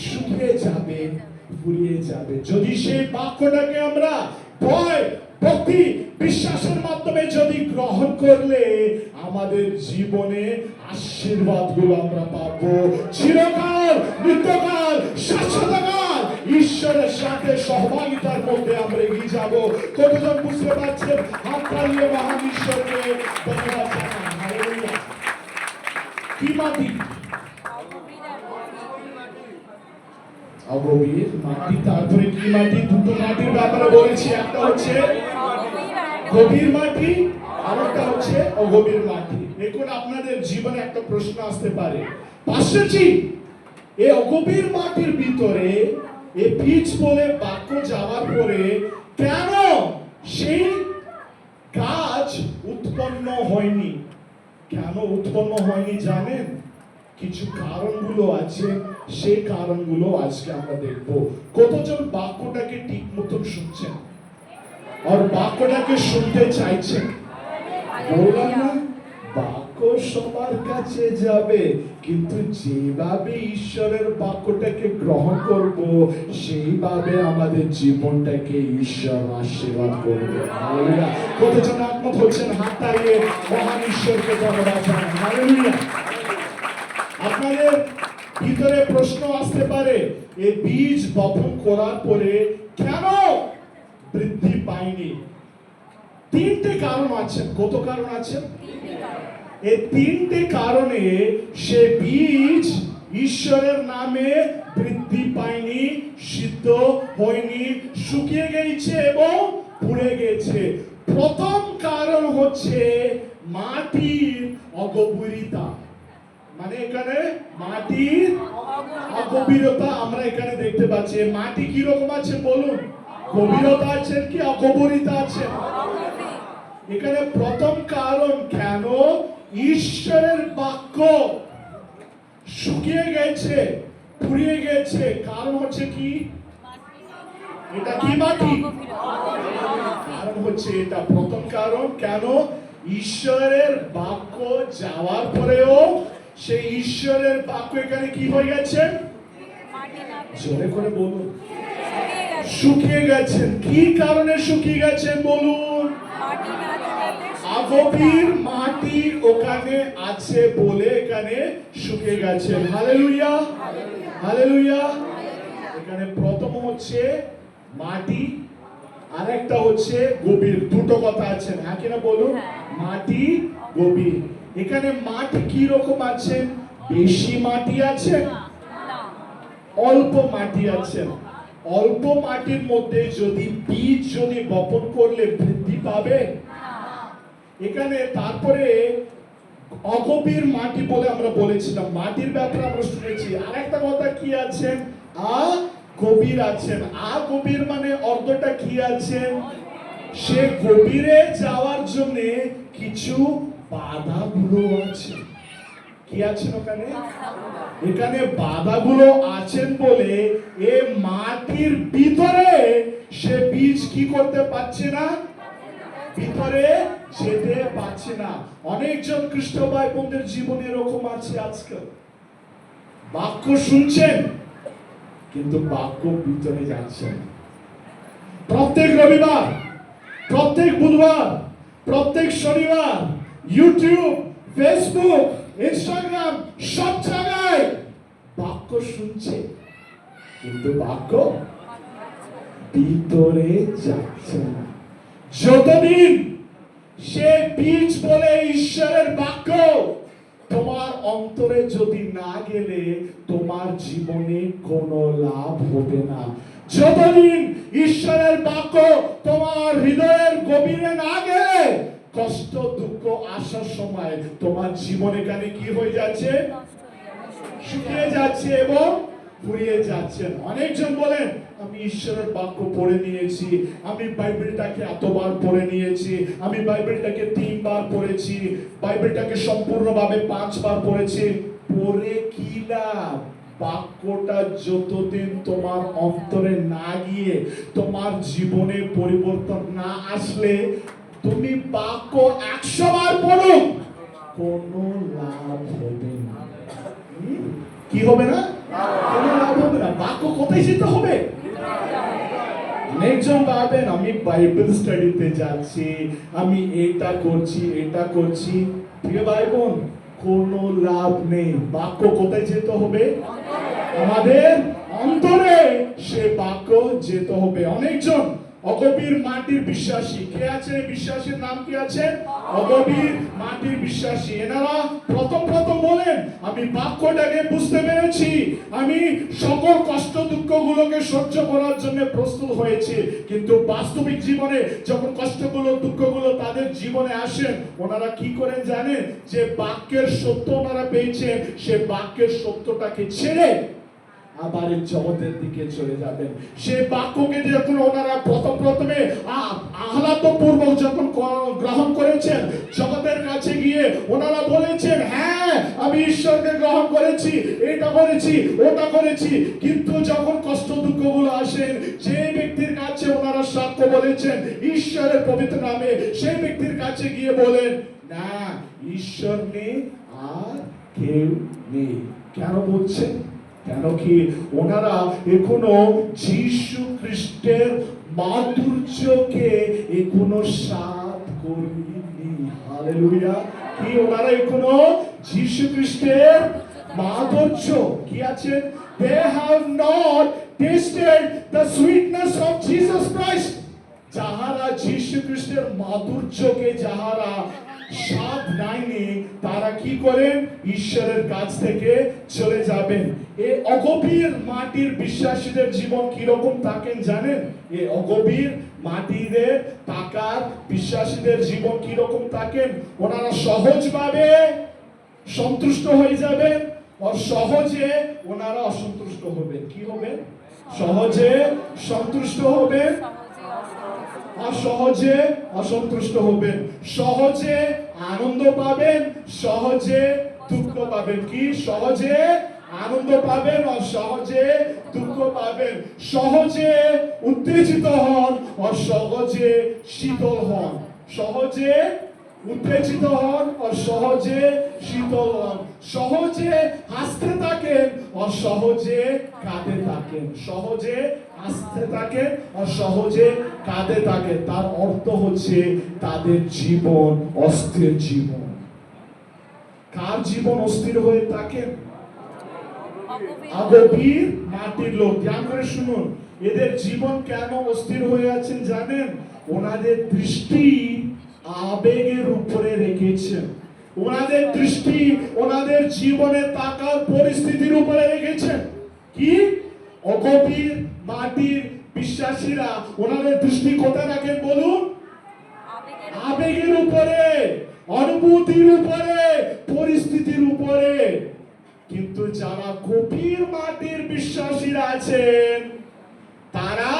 শুকিয়ে যাবে, ফুরিয়ে যাবে। যদি সেই বাক্যটাকে আমরা ভয়, ভক্তি, বিশ্বাসের মাধ্যমে যদি গ্রহণ করলে আমাদের জীবনে আশীর্বাদগুলো আমরা পাবো, চিরকাল, নিত্যকাল, শাশ্বতকাল ঈশ্বরের সাথে সহভাগিতার মধ্যে আমরা এগিয়ে যাব। কতজন বুঝতে পারছেন? হাত তালিয়ে মহান ঈশ্বরকে ধন্যবাদ জানান। হালেলুয়া। কি মাটি? অগভীর মাটি। তারপরে কি মাটি? দুটো মাটির ব্যাপারে বলেছি, একটা হচ্ছে গভীর মাটি, আর একটা হচ্ছে অগভীর মাটি। দেখুন আপনাদের জীবনে একটা প্রশ্ন আসতে পারে, পাস্টরজি এই অগভীর মাটির ভিতরে এই বীজ বলে বাক্য যাওয়ার পরে কেন সেই গাছ উৎপন্ন হয়নি? কেন উৎপন্ন হয়নি জানেন? কিছু কারণগুলো আছে, সেই কারণগুলো আজকে আমরা দেখব। কতজন বাক্যটাকে ঠিক মতন শুনছেন আর বাক্যটাকে শুনতে চাইছেন? বললাম না, বাক্য সবার কাছে যাবে, কিন্তু যেভাবে ঈশ্বরের বাক্যটাকে গ্রহণ করব সেইভাবে আমাদের জীবনটাকে ঈশ্বর আশীর্বাদ করবে। হালেলুয়া। কতজন একমত হচ্ছেন? হাত তালিয়ে মহান ঈশ্বরকে ধন্যবাদ জানান। হালেলুয়া। আপনাদের ভিতরে প্রশ্ন আসতে পারে, এই বীজ বপন করার পরে কেন বৃদ্ধি পায়নি? তিনটে কারণ আছে। কত কারণ আছে? এই তিনটে কারণে সে বীজ ঈশ্বরের নামে বৃদ্ধি পায়নি, সিদ্ধ হয়নি, শুকিয়ে গেছে এবং পুড়ে গেছে। প্রথম কারণ হচ্ছে মাটির অগভীরতা। মানে এখানে মাটির অগভীরতা আমরা এখানে দেখতে পাচ্ছি। মাটি কি রকম আছে বলুন? গভীরতা আছে কি অগভীরতা আছে? এখানে প্রথম কারণ কেন ঈশ্বরের বাক্য শুকিয়ে গেছে, পুড়িয়ে গেছে, কারণ হচ্ছে কি? এটা কি মাটি? কারণ হচ্ছে এটা প্রথম কারণ কেন ঈশ্বরের বাক্য যাওয়ার পরেও সেই ঈশ্বরের বাক্য এখানে কি হয়ে গেছে? জোরে করে বলুন। শুকিয়ে গেছেন। কি কারণে শুকিয়ে গেছেন বলুন? অগভীর মাটি ওখানে আছে বলে এখানে শুকিয়ে গেছে। Hallelujah, hallelujah. এখানে প্রথম হচ্ছে মাটি, আরেকটা হচ্ছে গভীর। দুটো কথা আছে, হ্যাঁ কিনা বলুন? মাটি, গভীর। এখানে মাটি কি রকম আছে? বেশি মাটি আছে, অল্প মাটি আছে। অল্প মাটির মধ্যে যদি বীজ যদি বপন করলে বৃদ্ধি পাবে? এখানে তারপরে অগভীর মাটি বলে আমরা বলেছিলাম, মাটির ব্যাপারে আমরা শুনেছি। আরেকটা কথা কি আছে? গভীর আছেন। গভীর মানে অর্থটা কি আছে? সে গভীরে যাওয়ার জন্য কিছু বাধাগুলো আছে। কি আছেন ওখানে? এখানে বাধাগুলো আছেন বলে এ মাটির ভিতরে সে বীজ কি করতে পারছে না, ভিতরে যেতে পারছে না। অনেকজন খ্রিস্ট ভাই বোনদের জীবনে এরকম আছে আজকাল। বাক্য শুনছেন কিন্তু বাক্য ভিতরে যাচ্ছে না। প্রত্যেক রবিবার, প্রত্যেক বুধবার, প্রত্যেক শনিবার ইউটিউব, ফেসবুক, ইনস্টাগ্রাম সব জায়গায় বাক্য শুনছে কিন্তু বাক্য ভিতরে যাচ্ছে না। যতদিন সে বীজ বলে ঈশ্বরের বাক্য তোমার অন্তরে যদি না গেলে তোমার জীবনে কোনো লাভ হবে না। যতদিন ঈশ্বরের বাক্য তোমার হৃদয়ের গভীরে না গেলে কষ্ট দুঃখ আসার সময় তোমার জীবনে কানে কি হয়ে যাচ্ছে? শুকিয়ে যাচ্ছে এবং ফুরিয়ে যাচ্ছেন। অনেকজন বলেন আমি ঈশ্বরের বাক্য পড়ে নিয়েছি, আমি বাইবেলটাকে এতবার পড়ে নিয়েছি, আমি বাইবেলটাকে 3 বার পড়েছি, বাইবেলটাকে সম্পূর্ণভাবে 5 বার পড়েছি। পড়ে কি লাভ? বাক্যটা যতদিন তোমার অন্তরে না গিয়ে তোমার জীবনে পরিবর্তন না আসলে তুমি বাক্য 100 বার পড়ো কোনো লাভ হবে না। কি হবে না? কোনো লাভ হবে না। বাক্য কোথায় যেতে হবে? অনেকজন ভাবেন আমি বাইবেল স্টাডিতে যাচ্ছি, আমি এটা করছি, এটা করছি। প্রিয় ভাই বোন, কোনো লাভ নেই। বাক্য কোথায় যেতে হবে? আমাদের অন্তরে সে বাক্য যেতে হবে। অনেকজন অগভীর মাটির বিশ্বাসী। কে আছে? বিশ্বাসীর নাম কি আছে? অগভীর মাটির বিশ্বাসী। এনারা প্রথম বলেন আমি বাক্যটাকে বুঝতে পেরেছি, আমি সকল কষ্ট দুঃখ গুলোকে সহ্য করার জন্য প্রস্তুত হয়েছি। কিন্তু বাস্তবিক জীবনে যখন কষ্টগুলো দুঃখগুলো তাদের জীবনে আসেন, ওনারা কি করেন জানেন? যে বাক্যের সত্য ওনারা পেয়েছেন, সে বাক্যের সত্যটাকে ছেড়ে আবার জগতের দিকে চলে যাবেন। সে বাক্যকে যখন ওনারা প্রথমে আহ্লাদপূর্বক যখন গ্রহণ করেছেন, জগতের কাছে গিয়ে ওনারা বলেছেন হ্যাঁ আমি ঈশ্বরকে গ্রহণ করেছি, এটা করেছি, ওটা করেছি। কিন্তু যখন কষ্ট দুঃখগুলো আসেন, যে ব্যক্তির কাছে ওনারা সাক্ষ্য বলেছেন ঈশ্বরের পবিত্র নামে, সেই ব্যক্তির কাছে গিয়ে বলেন না ঈশ্বর নেই আর কেউ নেই। কেন বলছেন? কেন কি? ওনারা এখনো যীশু খ্রিস্টের মাধুর্যকে এখনো স্বাদ করেনি। হালেলুয়া! কি ওনারা এখনো যীশু খ্রিস্টের মাধুর্য কি আছে? They have not tasted the sweetness of Jesus Christ. যাহারা যীশু খ্রিস্টের মাধুর্যকে যাহারা স্বাদ নাইনি, তারা কি করেন? ঈশ্বরের কাছ থেকে চলে যাবেন। এই অগভীর মাটির বিশ্বাসীদের জীবন কি রকম থাকেন জানেন? এই অগভীর মাটিদের টাকার বিশ্বাসীদের জীবন কি রকম থাকেন? ওনারা সহজভাবে সন্তুষ্ট হয়ে যাবেন আর সহজে ওনারা অসন্তুষ্ট হবেন। কি হবে? সহজে সন্তুষ্ট হবেন আর সহজে অসন্তুষ্ট হবেন। সহজে আনন্দ পাবেন, সহজে দুঃখ পাবেন। কি? সহজে আনন্দ পাবেন আর সহজে দুঃখ পাবেন। সহজে উত্তেজিত হন আর সহজে শীতল হন। সহজে উত্তেজিত হন আর সহজে শীতল হন। সহজে হাসতে থাকেন আর সহজে কাঁদে থাকেন। সহজে হাসতে থাকেন আর সহজে কাঁদে থাকেন। তার অর্থ হচ্ছে তাদের জীবন অস্থির জীবন। কার জীবন অস্থির হয়ে থাকেন? অগভীর মাটির লোক। ধ্যান করে শুনুন, এদের জীবন কেন অস্থির হয়ে আছেন জানেন? ওনাদের দৃষ্টি আবেগের উপরে রেখেছেন। ওনাদের দৃষ্টি ওনাদের জীবনে তাকার পরিস্থিতির উপরে রেখেছেন। কি? অগভীর মাটির বিশ্বাসীরা ওনাদের দৃষ্টি কোথায় রাখেন বলুন? আবেগের উপরে, অনুভূতির উপরে, পরিস্থিতির উপরে। কিন্তু যারা গভীর মাটির বিশ্বাসীরা আছেন তারা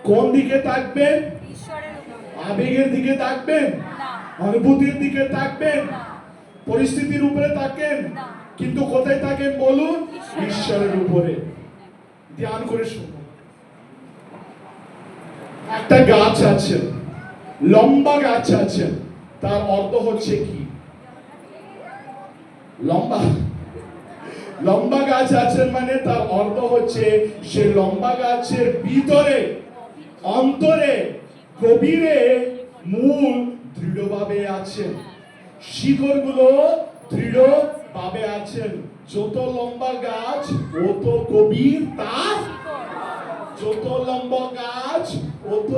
কোন দিকে থাকবেন? আবেগের দিকে থাকবেন? অনুভূতির দিকে থাকবেন? পরিস্থিতির উপরে থাকেন? কিন্তু কোথায় থাকেন বলুন? ঈশ্বরের উপরে। ধ্যান করে শুনুন, একটা গাছ আছে, লম্বা গাছ আছে, তার অর্থ হচ্ছে কি? লম্বা লম্বা গাছ আছে মানে তার অর্থ হচ্ছে সে লম্বা গাছের ভিতরে, অন্তরে, গভীরে মূল দৃঢ়ভাবে আছে, শিকড়গুলো দৃঢ়ভাবে আছেন। যত লম্বা গাছ অত গভীর তার, যত লম্বা গাছ অত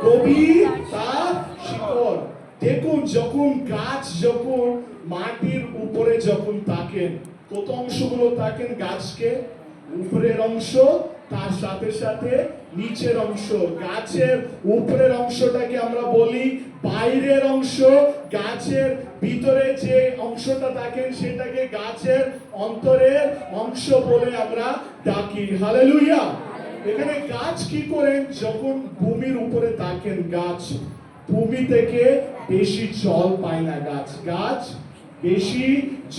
গভীর তার শিকড়। দেখুন, যখন গাছ যখন মাটির উপরে যখন থাকেন, কত অংশগুলো থাকেন গাছকে? উপরের অংশ, তার সাথে সাথে নিচের অংশ। গাছের উপরের অংশটাকে আমরা বলি বাইরের অংশ, গাছের ভিতরে যে অংশটা থাকেন সেটাকে গাছের অন্তরের অংশ বলে আমরা ডাকি। হালেলুয়া। এখানে গাছ কি করেন? যখন ভূমির উপরে থাকেন গাছ ভূমি থেকে বেশি জল পায় না। গাছ বেশি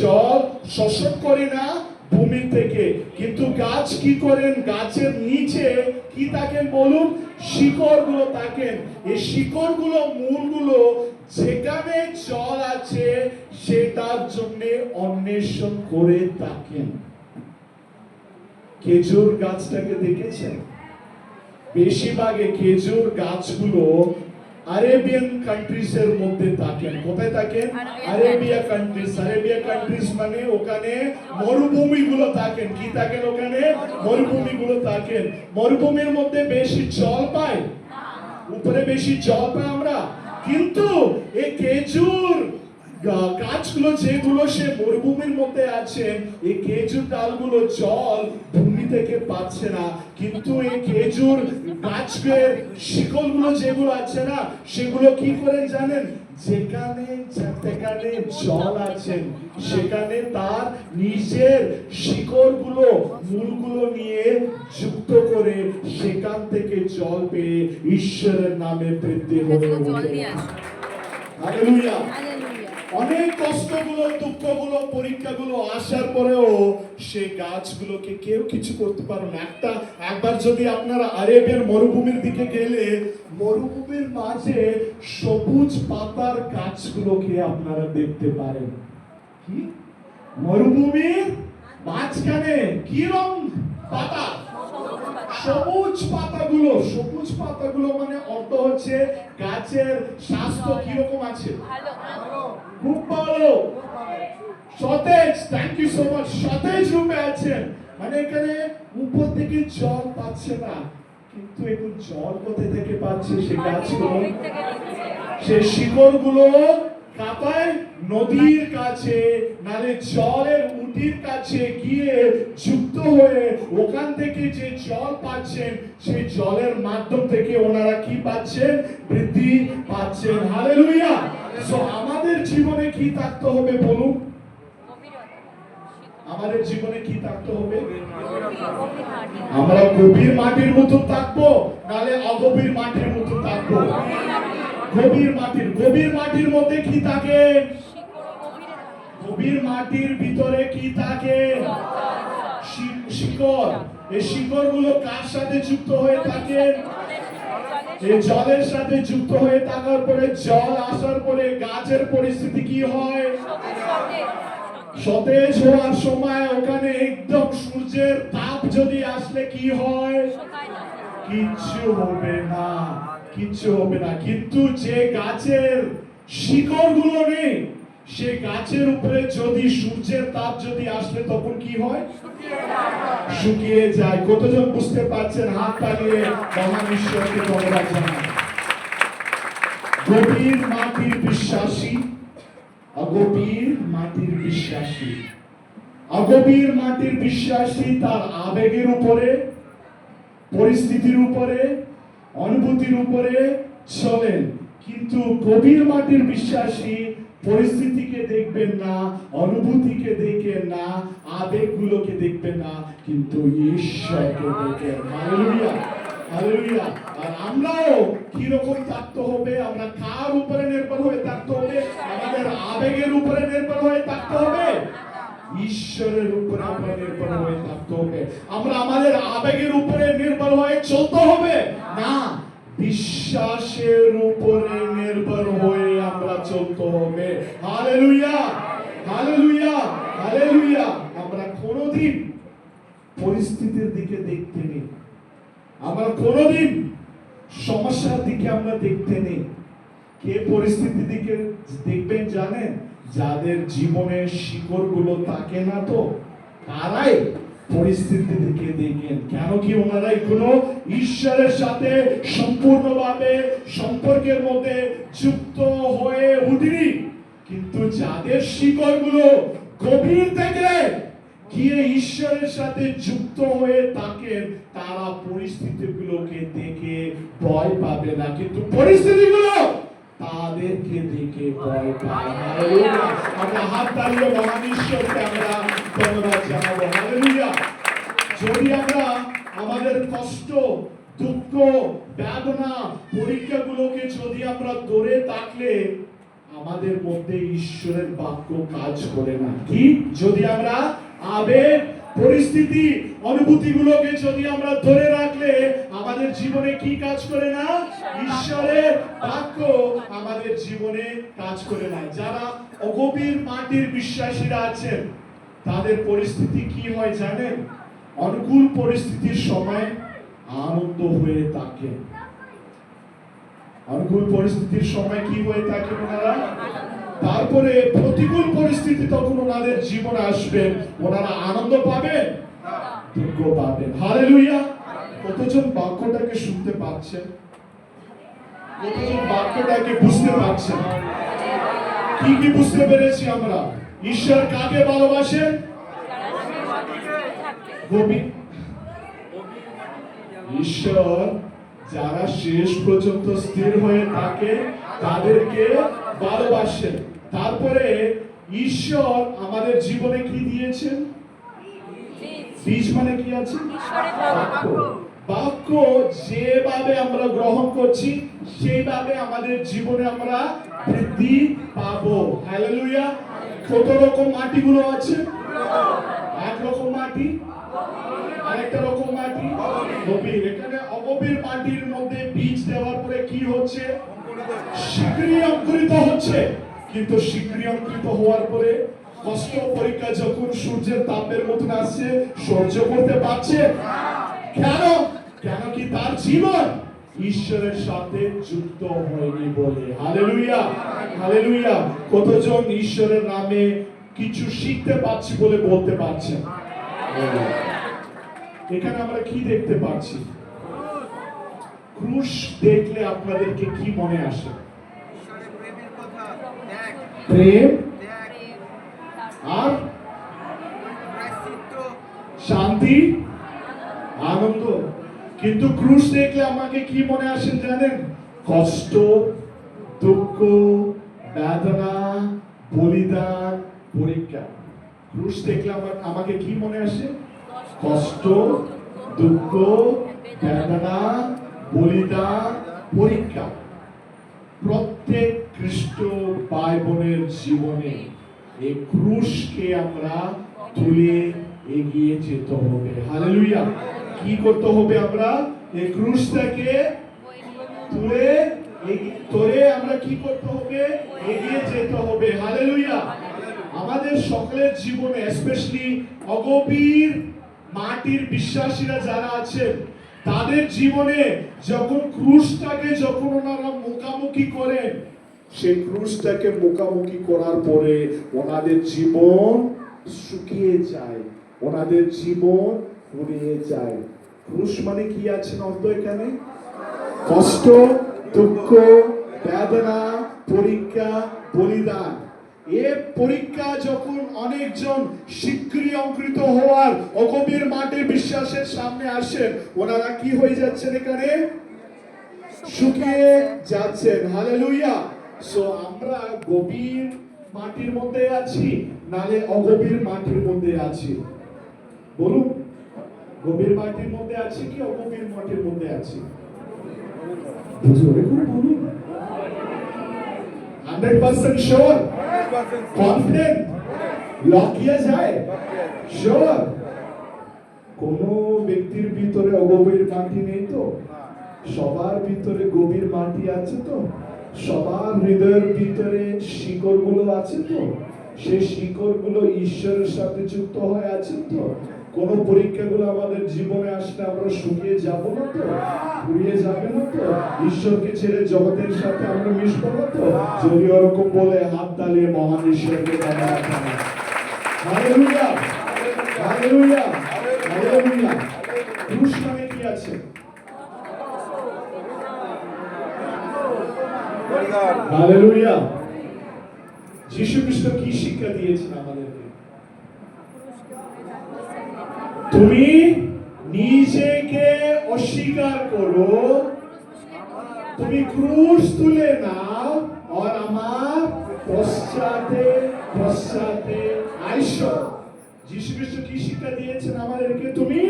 জল শোষণ করে না ভূমি থেকে। কিন্তু গাছ কি করেন? গাছের নিচে কি থাকেন বলুন? শিকড়গুলো থাকেন। এই শিকড়গুলো, মূলগুলো যেখানে জল আছে সেটার জন্য অন্বেষণ করে থাকেন। খেজুর গাছটাকে দেখেছেন? বেশিরভাগে খেজুর গাছগুলো আরেবিয়ান কান্ট্রিজ এর মধ্যে থাকেন। কোথায় থাকেন? আরেবিয়া কান্ট্রিজ মানে ওখানে মরুভূমিগুলো থাকেন। কি থাকেন ওখানে? মরুভূমিগুলো থাকেন। মরুভূমির মধ্যে বেশি জল পায়, উপরে বেশি জল পাই আমরা। কিন্তু এই খেজুর গাছগুলো যেগুলো সে মরুভূমির মধ্যে আছে, এই খেজুর ডালগুলো জল ভূমি থেকে পাচ্ছে না। কিন্তু এই খেজুর গাছের শিকড়গুলো যেগুলো আছে না, সেগুলো কি করে জানেন? যেখানে জল আছে সেখানে তার নিজের শিকড়গুলো, মূলগুলো নিয়ে যুক্ত করে সেখান থেকে জল পেয়ে ঈশ্বরের নামে বৃদ্ধি হয়ে ওঠে। হালেলুয়া। অনেক কষ্টগুলো, দুঃখগুলো, পরীক্ষাগুলো আসার পরেও সে গাছগুলোকে কেউ কিছু করতে পারে না। একবার যদি আপনারা আরেবিয়ান মরুভূমির দিকে গেলে, মরুভূমির মাঝে সবুজ পাতার গাছগুলোকে আপনারা দেখতে পারেন। কি? মরুভূমির মাঝখানে কি রং পাতা? সবুজ পাতাগুলো। সবুজ পাতাগুলো মানে অর্থ হচ্ছে গাছের স্বাস্থ্য কিরকম আছে? খুব ভালো, সতেজ। Thank you so much. সতেজ রূপে আছেন। মানে এখানে উপর থেকে জল পাচ্ছে না, কিন্তু এখন জল কোথা থেকে পাচ্ছে? সে গাছগুলো, সে শিকড়গুলো কাপায় নদীর কাছে, নালে জলের উটির কাছে গিয়ে যুক্ত হয়ে ওখান থেকে যে জল পাচ্ছেন, সেই জলের মাধ্যম থেকে ওনারা কি পাচ্ছেন? বৃদ্ধি পাচ্ছেন। হালেলুয়া। সো আমাদের জীবনে কি থাকতে হবে বলুন? আমাদের জীবনে কি থাকতে হবে? আমরা গভীর মাটির মতো থাকবো, নালে অগভীর মাটির মতো থাকবো? গভীর মাটির মধ্যে কি থাকে? গভীর মাটির ভিতরে কি থাকে? শিকড়। এই শিকড়গুলো কার সাথে যুক্ত হয়ে থাকে? এই জলের সাথে যুক্ত হয়ে থাকার পরে, জল আসার পরে গাছের পরিস্থিতি কি হয়? সতেজ হওয়ার সময় ওখানে একদম সূর্যের তাপ যদি আসলে কি হয়? কিচ্ছু হবে না, কিচ্ছু হবে না। কিন্তু যে গাছের শিকড়গুলো নেই, সেই গাছের উপরে যদি সূর্যের তাপ যদি আসলে তখন কি হয়? শুকিয়ে যায়। কতজন বুঝতে পারছেন? হাত তালিয়ে মহান ঈশ্বরকে ধন্যবাদ জানান। গভীর মাটির বিশ্বাসী, অগভীর মাটির বিশ্বাসী, অগভীর মাটির বিশ্বাসী তার আবেগের উপরে, পরিস্থিতির উপরে, অনুভূতির উপরে চলেন। কিন্তু গভীর মাটির বিশ্বাসী পরিস্থিতিকে দেখবেন না, অনুভূতিকে দেখেন না, আবেগগুলোকে দেখবেন না, কিন্তু ঈশ্বরকে দেখেন। Hallelujah, hallelujah. আর আমরাও কি রকম থাকতে হবে? আমরা কার উপরে নির্ভর হয়ে থাকতে হবে? আমাদের আবেগের উপরে নির্ভর হয়ে থাকতে হবে? ঈশ্বরের উপরে আমরা নির্ভর হয়ে থাকতে হবে। আমরা আমাদের আবেগের উপরে নির্ভর হয়ে চলতে হবে না, বিশ্বাসের উপরে নির্ভর হয়ে আমরা চলতে হবে। Hallelujah, hallelujah, hallelujah. আমরা কোনোদিন পরিস্থিতির দিকে দেখতে নেই, আমরা কোনোদিন সমস্যার দিকে আমরা দেখতে নেই। কে পরিস্থিতির দিকে দেখবেন জানেন? যাদের জীবনের শিকড়গুলো থাকে না, তো তারাই পরিস্থিতির দিকে দেখেন। কেন কি? ওনারা কোনো ঈশ্বরের সাথে সম্পূর্ণভাবে সম্পর্কের মধ্যে যুক্ত হয়ে উঠেনি। কিন্তু যাদের শিকড়গুলো গভীর থেকে গিয়ে ঈশ্বরের সাথে যুক্ত হয়ে থাকেন, তারা পরিস্থিতিগুলোকে দেখে ভয় পাবে না, কিন্তু পরিস্থিতিগুলো তাদেরকে দেখে ভয় পায়। হালেলুয়া। আমরা হাত তালিয়ে মহান ঈশ্বরকে আমরা ধন্যবাদ জানাবো। হালেলুয়া। যদি আমরা আমাদের কষ্ট, দুঃখ, বেদনা, পরীক্ষাগুলোকে যদি আমরা ধরে থাকলে আমাদের মধ্যে ঈশ্বরের বাক্য কাজ করে না। কি? যদি আমরা আবেগ, পরিস্থিতি, অনুভূতিগুলোকে যদি আমরা ধরে রাখলে আমাদের জীবনে কি কাজ করে না? ঈশ্বরের বাক্য আমাদের জীবনে কাজ করে না। যারা অগভীর মাটির বিশ্বাসীরা আছেন, তাদের পরিস্থিতি কি হয় জানেন? অনুকূল পরিস্থিতির সময় আনন্দ হয়ে থাকে। অনুকূল পরিস্থিতির সময় কি হয়ে থাকে ওনারা? তারপরে প্রতিকূল পরিস্থিতি তখন ওনাদের জীবনে আসবেন, ওনারা আনন্দ পাবেন, দুঃখ পাবেন। হালেলুয়া। কতজন বাক্যটাকে শুনতে পাচ্ছেন? কতজন বাক্যটাকে বুঝতে পারছেন? কি কি বুঝতে পেরেছি আমরা? ঈশ্বর কাকে ভালোবাসেন? ঈশ্বর যারা শেষ পর্যন্ত স্থির হয়ে থাকে তাদেরকে ভালোবাসেন। তারপরে ঈশ্বর আমাদের জীবনে কি দিয়েছেন? বীজ মানে কি আছে? বাক্য। বাক্য যেভাবে আমরা গ্রহণ করছি সেইভাবে আমাদের জীবনে আমরা বৃদ্ধি পাবো। হালেলুয়া। কত রকম মাটিগুলো আছে? এক রকম মাটি, আরেকটা রকম মাটি গভীর। এখানে অগভীর মাটির মধ্যে বীজ দেওয়ার পরে কি হচ্ছে? শীঘ্রই অঙ্কুরিত হচ্ছে। কিন্তু শীঘ্রই অঙ্কুরিত হওয়ার পরে কষ্ট, পরীক্ষা যখন সূর্যের তাপের মতন আসছে, সহ্য করতে পারছে? কেন? কেন কি তার জীবন ঈশ্বরের সাথে যুক্ত হয়নি বলে। Hallelujah, hallelujah. কতজন ঈশ্বরের নামে কিছু শিখতে পাচ্ছি বলে বলতে পারছেন? এখানে আমরা কি দেখতে পাচ্ছি? ক্রুশ দেখলে আপনাদেরকে কি মনে আসে? প্রেম আর শান্তি, আনন্দ। কিন্তু ক্রুশ দেখলে আমাকে কি মনে আসে জানেন? কষ্ট, দুঃখ, বেদনা, বলিদান, পরীক্ষা। ক্রুশ দেখলে আমাকে কি মনে আসে? কষ্ট, দুঃখ, বেদনা, বলিদান, পরীক্ষা। প্রত্যেক খ্রিস্ট ভাই বোনের জীবনে এই ক্রুশকে আমরা তুলে এগিয়ে যেতে হবে। হালেলুয়া। কি করতে হবে? আমরা এই ক্রুশটাকে তুলে আমরা কি করতে হবে? এগিয়ে যেতে হবে। হালেলুয়া। আমাদের সকলের জীবনে, স্পেশালি অগভীর মাটির বিশ্বাসীরা যারা আছেন, তাদের জীবনে যখন ক্রুশটাকে যখন ওনারা মুখামুখি করেন, সেই ক্রুশটাকে মুখামুখি করার পরে ওনাদের জীবন শুকিয়ে যায়, ওনাদের জীবন ফুরিয়ে যায়। ক্রুশ মানে কি আছে অর্থ এখানে? কষ্ট, দুঃখ, বেদনা, পরীক্ষা, বলিদান। এ পরীক্ষা যখন অনেকজন স্বীকৃত হওয়ার অগভীর মাঠে বিশ্বাসের সামনে আসেন, ওনারা কি হয়ে যাচ্ছেন? এখানে শুকিয়ে যাচ্ছেন। হালেলুয়া। সো আমরা গভীর মাটির মধ্যে আছি নালে অগভীর মাটির মধ্যে আছি? বলুন, গভীর মাটির মধ্যে আছি কি অগভীর মাটির মধ্যে আছি? জোরে করে বলুন। 100% শিওর, কনফিডেন্ট, লক কিয়া যায়, শিওর। কোন ব্যক্তির ভিতরে অগভীর মাটি নেই তো? সবার ভিতরে গভীর মাটি আছে তো? সবার হৃদয়ের ভিতরে শিকড়গুলো আছে তো? সেই শিকড়গুলো ঈশ্বরের সাথে যুক্ত হয়ে আছে তো? কোন পরীক্ষাগুলো আমাদের জীবনে আসলে আমরা শুকিয়ে যাব না তো? ফুরিয়ে যাবে না তো? ঈশ্বরকে ছেড়ে জগতের সাথে আমরা মিশবো না তো? যদি ওরকম বলে হাত তালিয়ে মহান ঈশ্বরকে ধন্যবাদ জানাই। Hallelujah, hallelujah, hallelujah. ক্রুশ মানে কি আছে? হালেলুয়া। যীশু খ্রিস্ট কি শিক্ষা দিয়েছেন আমাদেরকে? তুমি নিজেকে অস্বীকার করো, তুমি ক্রুশ তুলে নাও আর আমার পশ্চাতে পশ্চাতে আইসো। যীশু খ্রিস্ট কি শিক্ষা দিয়েছেন আমাদেরকে? তুমি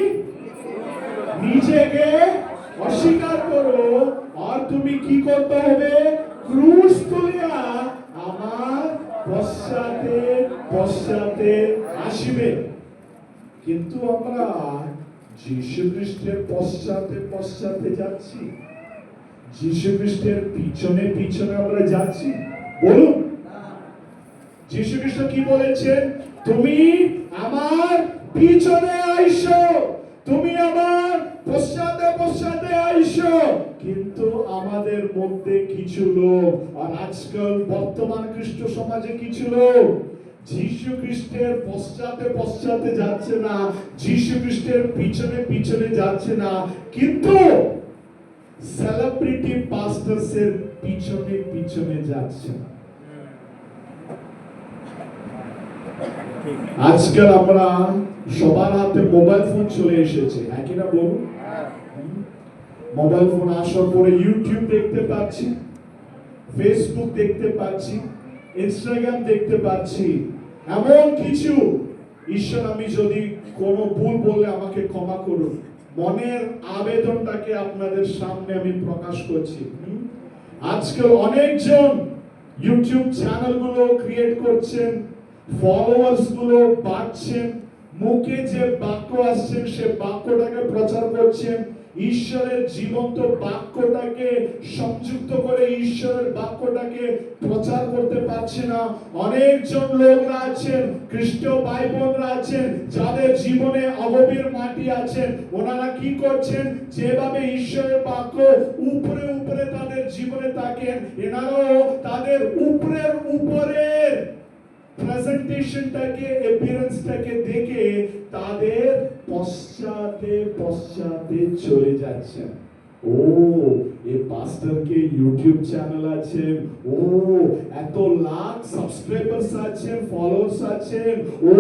নিজেকে অস্বীকার করো আর তুমি কি করতে হবে? ক্রুশ তুলিয়া আমার পশ্চাতে পশ্চাতে আসিবে। কিন্তু আমরা যীশু খ্রিস্টের পশ্চাতে পশ্চাতে যাচ্ছি? যীশু খ্রিস্টের পিছনে পিছনে আমরা যাচ্ছি? বলুন, যীশু খ্রিস্ট কি বলেছেন? তুমি আমার পিছনে আইসো, তুমি আমার পশ্চাতে পশ্চাতে আইসো। কিন্তু আমাদের মধ্যে কিছু লোক, আর আজকাল বর্তমান খ্রিস্ট সমাজে কিছু লোক যীশু খ্রিস্টের পশ্চাতে পশ্চাতে যাচ্ছে না, যীশু খ্রিস্টের পিছনে পিছনে যাচ্ছে না, কিন্তু সেলিব্রিটি পাস্টরসের পিছনে পিছনে যাচ্ছে। আজকাল আমরা সবার হাতে মোবাইল ফোন চলে এসেছে, একই না বলুন? মোবাইল ফোন আসার পরে ইউটিউব দেখতে পাচ্ছি, ফেসবুক দেখতে পাচ্ছি, ইনস্টাগ্রাম দেখতে পাচ্ছি, এমন কিছু। ঈশ্বর, আমি যদি কোনো ভুল বললে আমাকে ক্ষমা করুন। মনের আবেদনটাকে আপনাদের সামনে আমি প্রকাশ করছি। আজকাল অনেকজন ইউটিউব চ্যানেলগুলো ক্রিয়েট করছেন, ফলোয়ার্স গুলো বাড়ছেন, মুখে যে বাক্য আসছেন সে বাক্যটাকে প্রচার করছেন, ঈশ্বরের জীবন্ত বাক্যটাকে সংযুক্ত করে ঈশ্বরের বাক্যটাকে প্রচার করতে পারছে না। অনেকজন লোকরা আছেন, খ্রিস্ট ভাই বোনরা আছেন, যাদের জীবনে অগভীর মাটি আছেন। ওনারা কি করছেন? যেভাবে ঈশ্বরের বাক্য উপরে উপরে তাদের জীবনে থাকেন, এনারাও তাদের উপরের উপরের প্রেজেন্টেশনটাকে, অ্যাপিয়ারেন্সটাকে দেখে তাদের পশ্চাতে পশ্চাতে চলে যাচ্ছেন। ও, এই পাস্টরকে ইউটিউব চ্যানেল আছে, ও এত লাখ সাবস্ক্রাইবার্স আছেন, ফলোয়ার্স আছেন, ও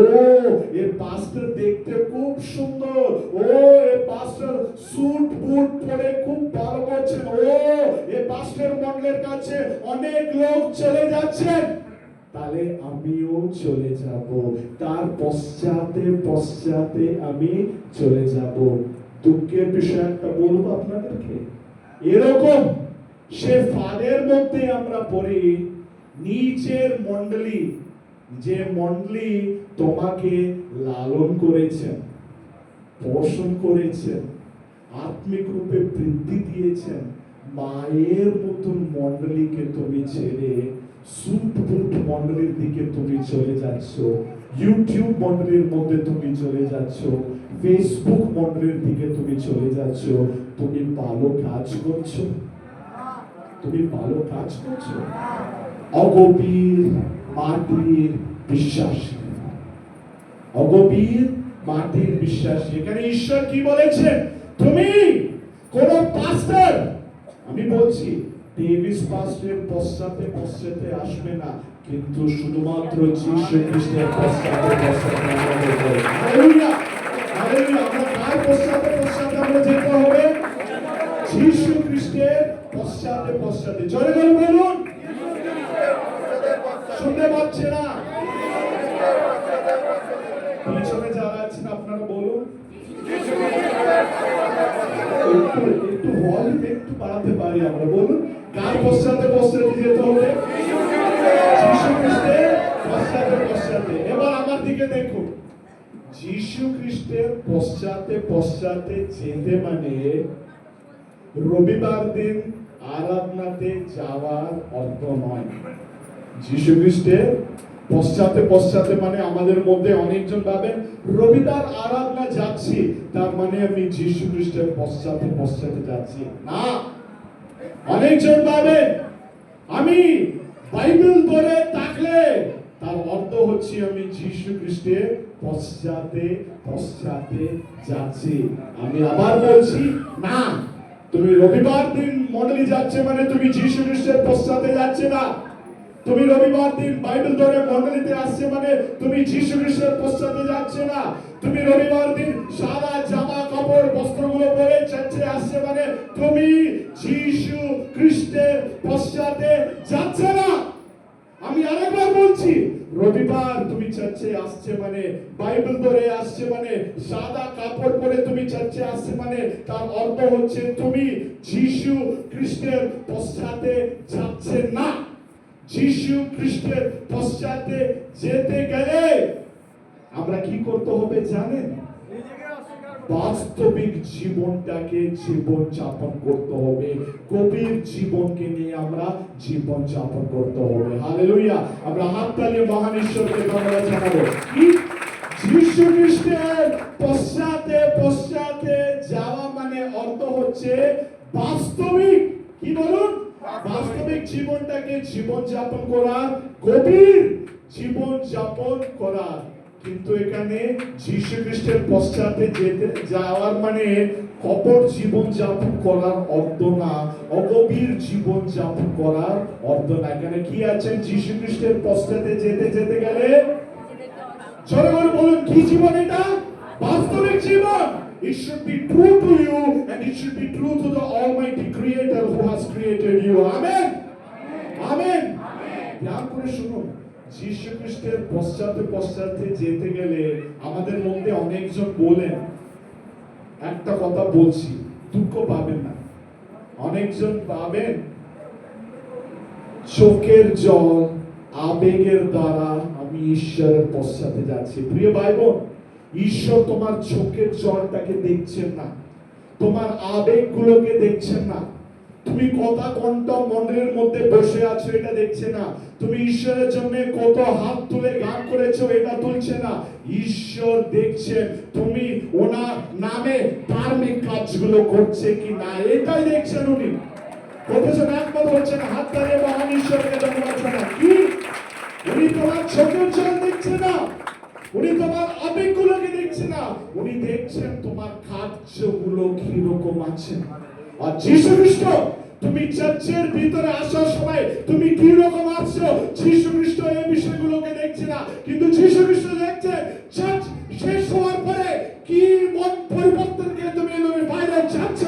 এই পাস্টর দেখতে খুব সুন্দর, ও এই পাস্টর স্যুট বুট পরে খুব ভালো করছেন, ও এই পাস্টর মন্ডলের কাছে অনেক লোক চলে যাচ্ছেন, তাহলে আমিও চলে যাব, তার পশ্চাতে পশ্চাতে আমি চলে যাব। দুঃখের বিষয় একটা বলবো আপনাদেরকে, এরকম সে ফাঁদের মধ্যে আমরা পড়ি। নিচের মণ্ডলী, যে মণ্ডলী তোমাকে লালন করেছেন, পোষণ করেছেন, আত্মিক রূপে বৃদ্ধি দিয়েছেন, মায়ের মতন মণ্ডলীকে তুমি ছেড়ে সুট বুট মণ্ডলীর দিকে তুমি চলে যাচ্ছ, ইউটিউব মণ্ডলীর মধ্যে তুমি চলে যাচ্ছ, ফেসবুক মণ্ডলীর দিকে তুমি চলে যাচ্ছ। তুমি ভালো কাজ করছো? তুমি ভালো কাজ করছো? অগভীর মাটির বিশ্বাসী। অগভীর মাটির বিশ্বাসী। এখানে ঈশ্বর কি বলেছেন? তুমি কোন পাস্টার, আমি বলছি ডেভিস পাস্টারের পশ্চাতে পশ্চাতে আসবে না, কিন্তু শুধুমাত্র যীশু খ্রিস্টের পশ্চাতে পশ্চাতে আমরা যেতে হবে। Hallelujah, hallelujah. আমরা কার পশ্চাতে পশ্চাতে আমরা যেতে হবে? যীশু খ্রিস্টের পশ্চাতে পশ্চাতে। জোরে করে বলুন। শুনতে পাচ্ছে না? পিছনে যারা আছেন আপনারা বলুন। একটু ভলিউম একটু বাড়াতে পারি আমরা। বলুন, কার পশ্চাতে পশ্চাতে যেতে হবে? যীশু খ্রিস্টের পশ্চাতে পশ্চাতে। এবার আমার দিকে দেখুন। যীশু খ্রিস্টের পশ্চাতে পশ্চাতে যেতে মানে রবিবার দিন আরাধনাতে যাওয়ার অর্থ নয়। যীশু খ্রিস্টের পশ্চাতে পশ্চাতে মানে আমাদের মধ্যে অনেকজন ভাবেন রবিবার আরাধনা যাচ্ছি তার মানে আমি যীশু খ্রিস্টের পশ্চাতে পশ্চাতে যাচ্ছি না। অনেকজন ভাবেন আমি বাইবেল ধরে থাকলে তার অর্থ হচ্ছে আমি যীশু খ্রিস্টের পশ্চাতে পশ্চাতে যাচ্ছি। আমি আবার বলছি না, তুমি রবিবার দিন মন্ডলী যাচ্ছে মানে তুমি যীশু খ্রিস্টের পশ্চাতে যাচ্ছে না। তুমি রবিবার দিন বাইবেল ধরে মন্ডলীতে আসছে মানে তুমি যীশু খ্রিস্টের পশ্চাতে যাচ্ছে না। তুমি রবিবার দিন সাদা জামা কাপড় বস্ত্রগুলো পরে চার্চে আসছে মানে তুমি যীশু খ্রিস্টের পশ্চাতে যাচ্ছে না। আমি আরেকবার বলছি, রবিবার তুমি চার্চে আসছে মানে বাইবেল ধরে আসছে মানে সাদা কাপড় পরে তুমি চার্চে আসছে মানে তার অর্থ হচ্ছে তুমি যীশু খ্রিস্টের পশ্চাতে যাচ্ছে না। যীশু খ্রিস্টের পশ্চাতে যেতে গেলে আমরা কি করতে হবে জানেন? বাস্তবিক জীবনটাকে জীবন যাপন করতে হবে। গভীর জীবনকে নিয়ে আমরা জীবন যাপন করতে হবে। হালেলুয়া। আমরা হাত তালিয়ে মহান ঈশ্বরকে ধন্যবাদ জানাবো। কি? যীশু খ্রিস্টের পশ্চাতে পশ্চাতে যাওয়া মানে অর্থ হচ্ছে বাস্তবিক, কি বলুন, বাস্তবিক জীবনটাকে জীবন যাপন করা, গভীর জীবন যাপন করা। কিন্তু এখানে যীশু খ্রিস্টের পশ্চাতে যেতে যাওয়ার মানে কপট জীবন যাপন করার অর্থ না, অগভীর জীবন যাপন করার অর্থ না। এখানে কি আছে? যীশু খ্রিস্টের পশ্চাতে যেতে যেতে গেলে জোরে করে বলুন, কি জীবন এটা? বাস্তবিক জীবন। It should be true to you and it should be true to the Almighty Creator who has created you. Amen. Amen. ধ্যান করে শুনুন, যীশু খ্রিস্টের পশ্চাতে পশ্চাতে যেতে গেলে আমাদের মধ্যে অনেকজন বলেন, একটা কথা বলছি, দুঃখ পাবেন না, অনেকজন পাবেন চোখের জল আবেগের দ্বারা আমি ঈশ্বরের পশ্চাতে যাচ্ছি। প্রিয় ভাই বোন, ঈশ্বর তোমার চোখের জলটাকে দেখছেন না, তোমার আবেগগুলোকে দেখছেন না। তুমি কথা কণ্ঠ মন্দিরের মধ্যে বসে আছো এটা দেখছে না। তুমি ঈশ্বরের জন্য কত হাত তুলে গান করেছো এটা তুলছে না। ঈশ্বর দেখছেন তুমি ওনার নামে ধার্মিক কাজগুলো করছে কি না, এটাই দেখছেন উনি। কতজন একবার বলছেন হাত তালিয়ে মহান ঈশ্বরকে ধন্যবাদ জানান। কি? উনি তোমার চোখের জল দেখছে না, উনি তোমার আবেগগুলোকে দেখছে না, উনি দেখছেন তোমার কাজগুলো কিরকম আছে। আর যীশু খ্রিস্ট, তুমি চার্চের ভিতরে আসার সময় তুমি কি রকম আসছো, যীশু খ্রিস্ট এই বিষয়গুলোকে দেখছে না, কিন্তু যীশু খ্রিস্ট দেখছে চার্চ শেষ হওয়ার পরে কি মন পরিবর্তনকে তুমি বাইরে যাচ্ছ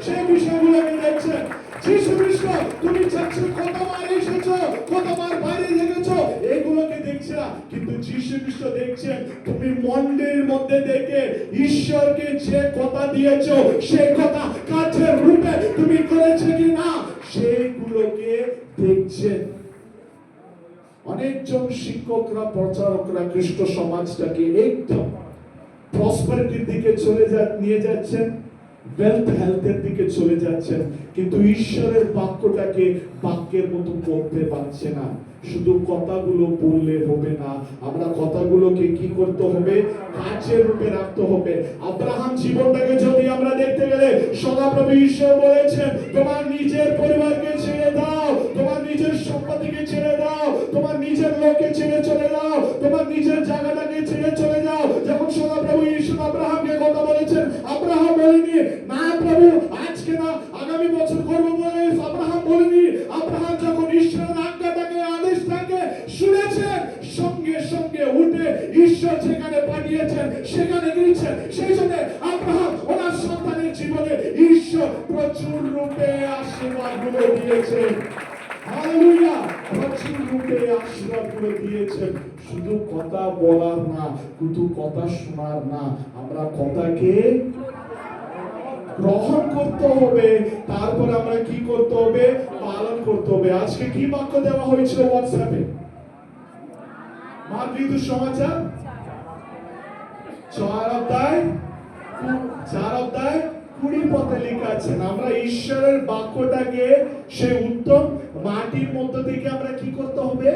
সেই বিষয়গুলোকে দেখছেন। যীশু খ্রিস্ট তুমি চার্চে কতবার এসেছো, কতবার বাইরে গেছো এগুলোকে দেখছে না, কিন্তু যীশু খ্রিস্ট দেখছেন তুমি মন্দিরের মধ্যে দেখে ঈশ্বরকে যে কথা দিয়েছো সেই কথা কাজের রূপে তুমি করেছো কি না সেইগুলোকে দেখছেন। অনেকজন শিক্ষকরা প্রচারকরা খ্রিস্ট সমাজটাকে একদম প্রসপারিটির দিকে নিয়ে যাচ্ছেন, ওয়েলথ হেলথের দিকে চলে যাচ্ছেন, কিন্তু ঈশ্বরের বাক্যটাকে বাক্যের মতো করতে পারছে না। শুধু কথাগুলো বললে হবে না, আমরা কথাগুলোকে কি করতে হবে? কাজের রূপে রাখতে হবে। আব্রাহাম জীবনটাকে যদি আমরা দেখতে গেলে সদাপ্রভু ঈশ্বর বলেছেন তোমার নিজের পরিবারকে ছেড়ে দাও, তোমার নিজের সম্পত্তি থেকে ছেড়ে দাও, তোমার নিজের লোককে ছেড়ে চলে যাও, তোমার নিজের জায়গাটাকে ছেড়ে চলে যাও। যখন সদাপ্রভু ঈশ্বর আব্রাহামকে কথা বলেছেন, আব্রাহাম বলেনি না প্রভু আজকে না আগামী বছর করবো বলে আব্রাহাম বলেনি। আব্রাহাম যখন ঈশ্বরের আজ্ঞাটাকে আদেশটাকে শুনেছেন, সঙ্গে সঙ্গে উঠে ঈশ্বর যেখানে পাঠিয়েছেন সেখানে গিয়েছেন। সেই জন্য আব্রাহাম ওনার সন্তানের জীবনে ঈশ্বর প্রচুর রূপে আশীর্বাদগুলো দিয়েছেন। হালেলুয়া, প্রচুর রূপে আশীর্বাদগুলো দিয়েছেন। শুধু কথা বলার না, শুধু কথা শোনার না, আমরা কথাকে গ্রহণ করতে হবে, তারপর আমরা কি করতে হবে? পালন করতে হবে। আজকে কি বাক্য দেওয়া হয়েছিল হোয়াটসঅ্যাপে? মার্ক সমাচার 4:20 পথে লেখা আছে। আমরা ঈশ্বরের বাক্যটাকে সে উত্তম মাটির মধ্য থেকে আমরা কি করতে হবে?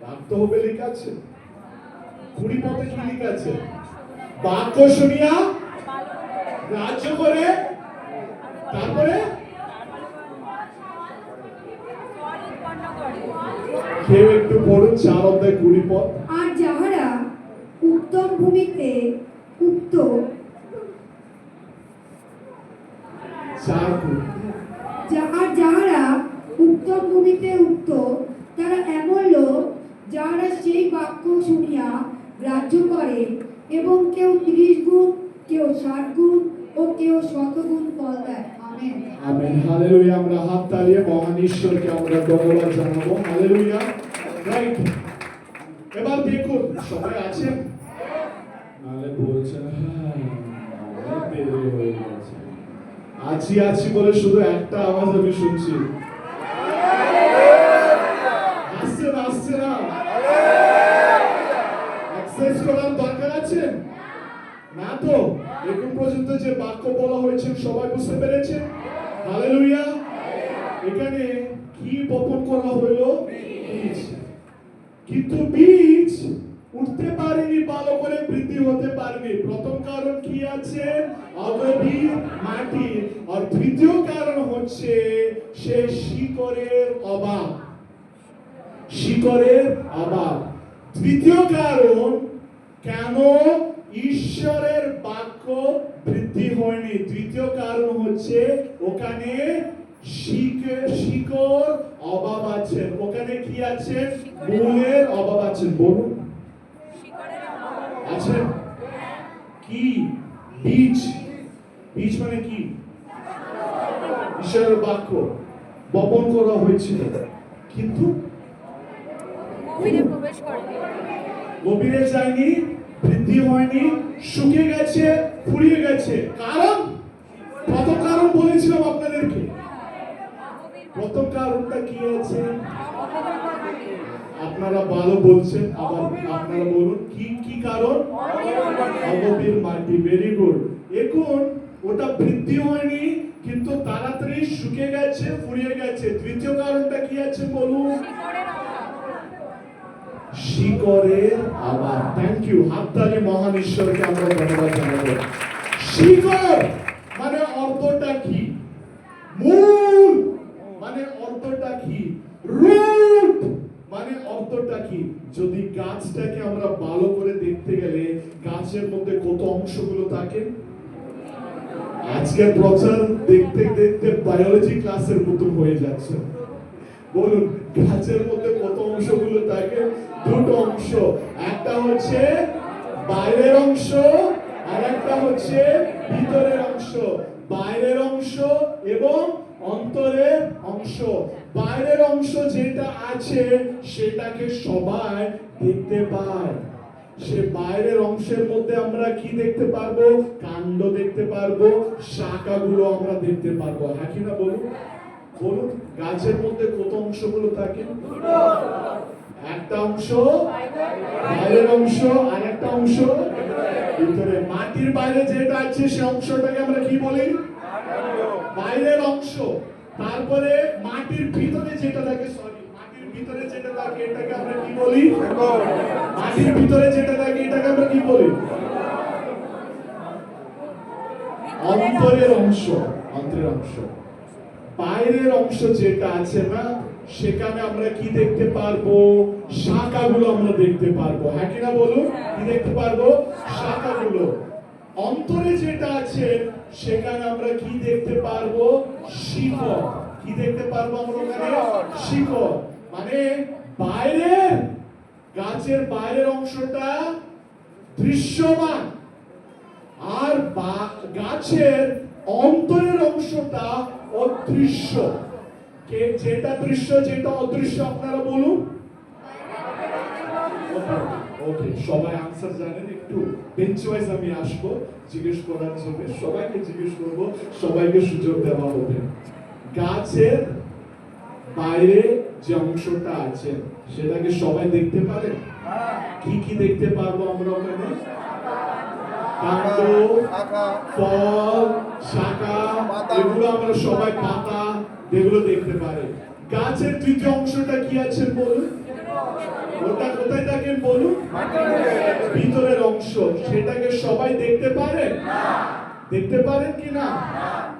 বাক্য হবে লেখা আছে 20 পথে কি লেখা আছে? বাক্য শুনিয়া গ্রাহ্য করে, তারপরে কেউ একটু পড়ুন 4:20 পদ। আর যাহারা উত্তম ভূমিতে উক্ত যাহারা উত্তম ভূমিতে উক্ত তারা এমন লোক যাহারা সেই বাক্য শুনিয়া গ্রাহ্য করে এবং কেউ 30 গুণ, কেউ 60 গুণ ও কেউ 100 গুণ ফল দেয়। Amen amen. হালেলুয়া। আমরা হাত তালিয়ে মহান ঈশ্বরকে আমরা ধন্যবাদ জানাবো। হালেলুয়া। রাইট, এবার দেখুন সবাই আছেন? নালে বলছেন হ্যাঁ দেরি হয়ে গেছে। আছি বলে শুধু একটা আওয়াজ আমি শুনছি। আসছে না অ্যাক্সেস করার দরকার আছে না তো? এখন পর্যন্ত যে বাক্য বলা হয়েছে সবাই বুঝতে পেরেছে? হালেলুয়া। এখানে কি বপন করা হলো? বীজ। কিন্তু বীজ উঠতে পারেনি, ভালো করে বৃদ্ধি হতে পারেনি। প্রথম কারণ কি আছে? অগভীর মাটি। আর দ্বিতীয় কারণ হচ্ছে সে শিকড়ের অভাব। শিকড়ের অভাব। তৃতীয় কারণ কেন ঈশ্বরের বাক্য বৃদ্ধি হয়নি, তৃতীয় কারণ হচ্ছে ওখানে শিকড় অভাব আছে। ওখানে কি আছে? মূলের অভাব আছে। বলুন আছে কি? বীজ। বীজ মানে কি? ঈশ্বরের বাক্য বপন করা হয়েছিল কিন্তু গভীরে যায়নি, বৃদ্ধি হয়নি, শুকিয়ে গেছে, ফুরিয়ে গেছে। কারণ প্রথম কারণ বলেছিলাম আপনাদেরকে। প্রথম কারণটা কি আছে? আপনারা ভালো বলছেন, আবার আপনারা বলুন কি কারণ? অগভীর মাটি। Very good. এখন ওটা বৃদ্ধি হয়নি কিন্তু তাড়াতাড়ি শুকিয়ে গেছে, ফুরিয়ে গেছে। তৃতীয় কারণটা কি আছে বলুন? শিকড়ের অভাব। Thank you. হাততালি মহান ঈশ্বরকে আমরা ধন্যবাদ জানাবো। শিকড় মানে অর্থটা কি? মূল মানে অর্থটা কি? রুট মানে অর্থটা কি? যদি গাছটাকে আমরা ভালো করে দেখতে গেলে গাছের মধ্যে কত অংশগুলো থাকে? আজকের প্রচার দেখতে দেখতে বায়োলজি ক্লাসের মতো হয়ে যাচ্ছে। বলুন গাছের মধ্যে কত অংশগুলো থাকে? দুটো অংশ। একটা হচ্ছে বাইরের অংশ আর একটা হচ্ছে ভিতরের অংশ। বাইরের অংশ এবং অন্তরের অংশ। বাইরের অংশ যেটা আছে সেটাকে সবাই দেখতে পায়। সে বাইরের অংশের মধ্যে আমরা কি দেখতে পারবো? কাণ্ড দেখতে পারবো, শাখাগুলো আমরা দেখতে পারবো। হ্যাঁ কি না বলুন? বলুন গাছের মধ্যে কত অংশগুলো থাকে? একটা অংশ বাইরের অংশ আর একটা অংশ ভিতরে। মাটির বাইরে যেটা আছে সে অংশটাকে আমরা কি বলি? বাইরের অংশ। তারপরে মাটির ভিতরে যেটা থাকে, মাটির ভিতরে যেটা থাকে এটাকে আমরা কি বলি? মাটির ভিতরে যেটা থাকে এটাকে আমরা কি বলি? অন্তরের অংশ। অন্তরের অংশ। বাইরের অংশ যেটা আছে না, সেখানে আমরা কি দেখতে পারবো? শাখাগুলো আমরা দেখতে পারবো। হ্যাঁ কিনা বলুন? কি দেখতে পারবো? শাখাগুলো। অন্তরে যেটা আছে সেখানে আমরা কি দেখতে পারবো? শিকড়। কি দেখতে পারবো আমরা ওখানে? শিকড়। মানে বাইরের গাছের বাইরের অংশটা দৃশ্যমান, আর গাছের অন্তরের অংশটা অদৃশ্য। যেটা দৃশ্য যেটা অদৃশ্য আপনারা বলুন। ওকে, সবাই আনসার জানেন? একটু বেঞ্চ ওয়াইজ আমি আসবো জিজ্ঞেস করার জন্য, সবাইকে জিজ্ঞেস করব, সবাইকে সুযোগ দেওয়া হবে। গাছের বাইরে যে অংশটা আছে সেটাকে সবাই দেখতে পারে? কি কি দেখতে পারবো আমরা ওখানে? কাণ্ড, ফল, শাখা, এগুলো আমরা সবাই, পাতা, এগুলো দেখতে পারে। গাছের তৃতীয় অংশটা কি আছে বলুন? ওটা কোথায় থাকে বলুন? ভিতরের অংশ। সেটাকে সবাই দেখতে পারে? দেখতে পারেন কি না?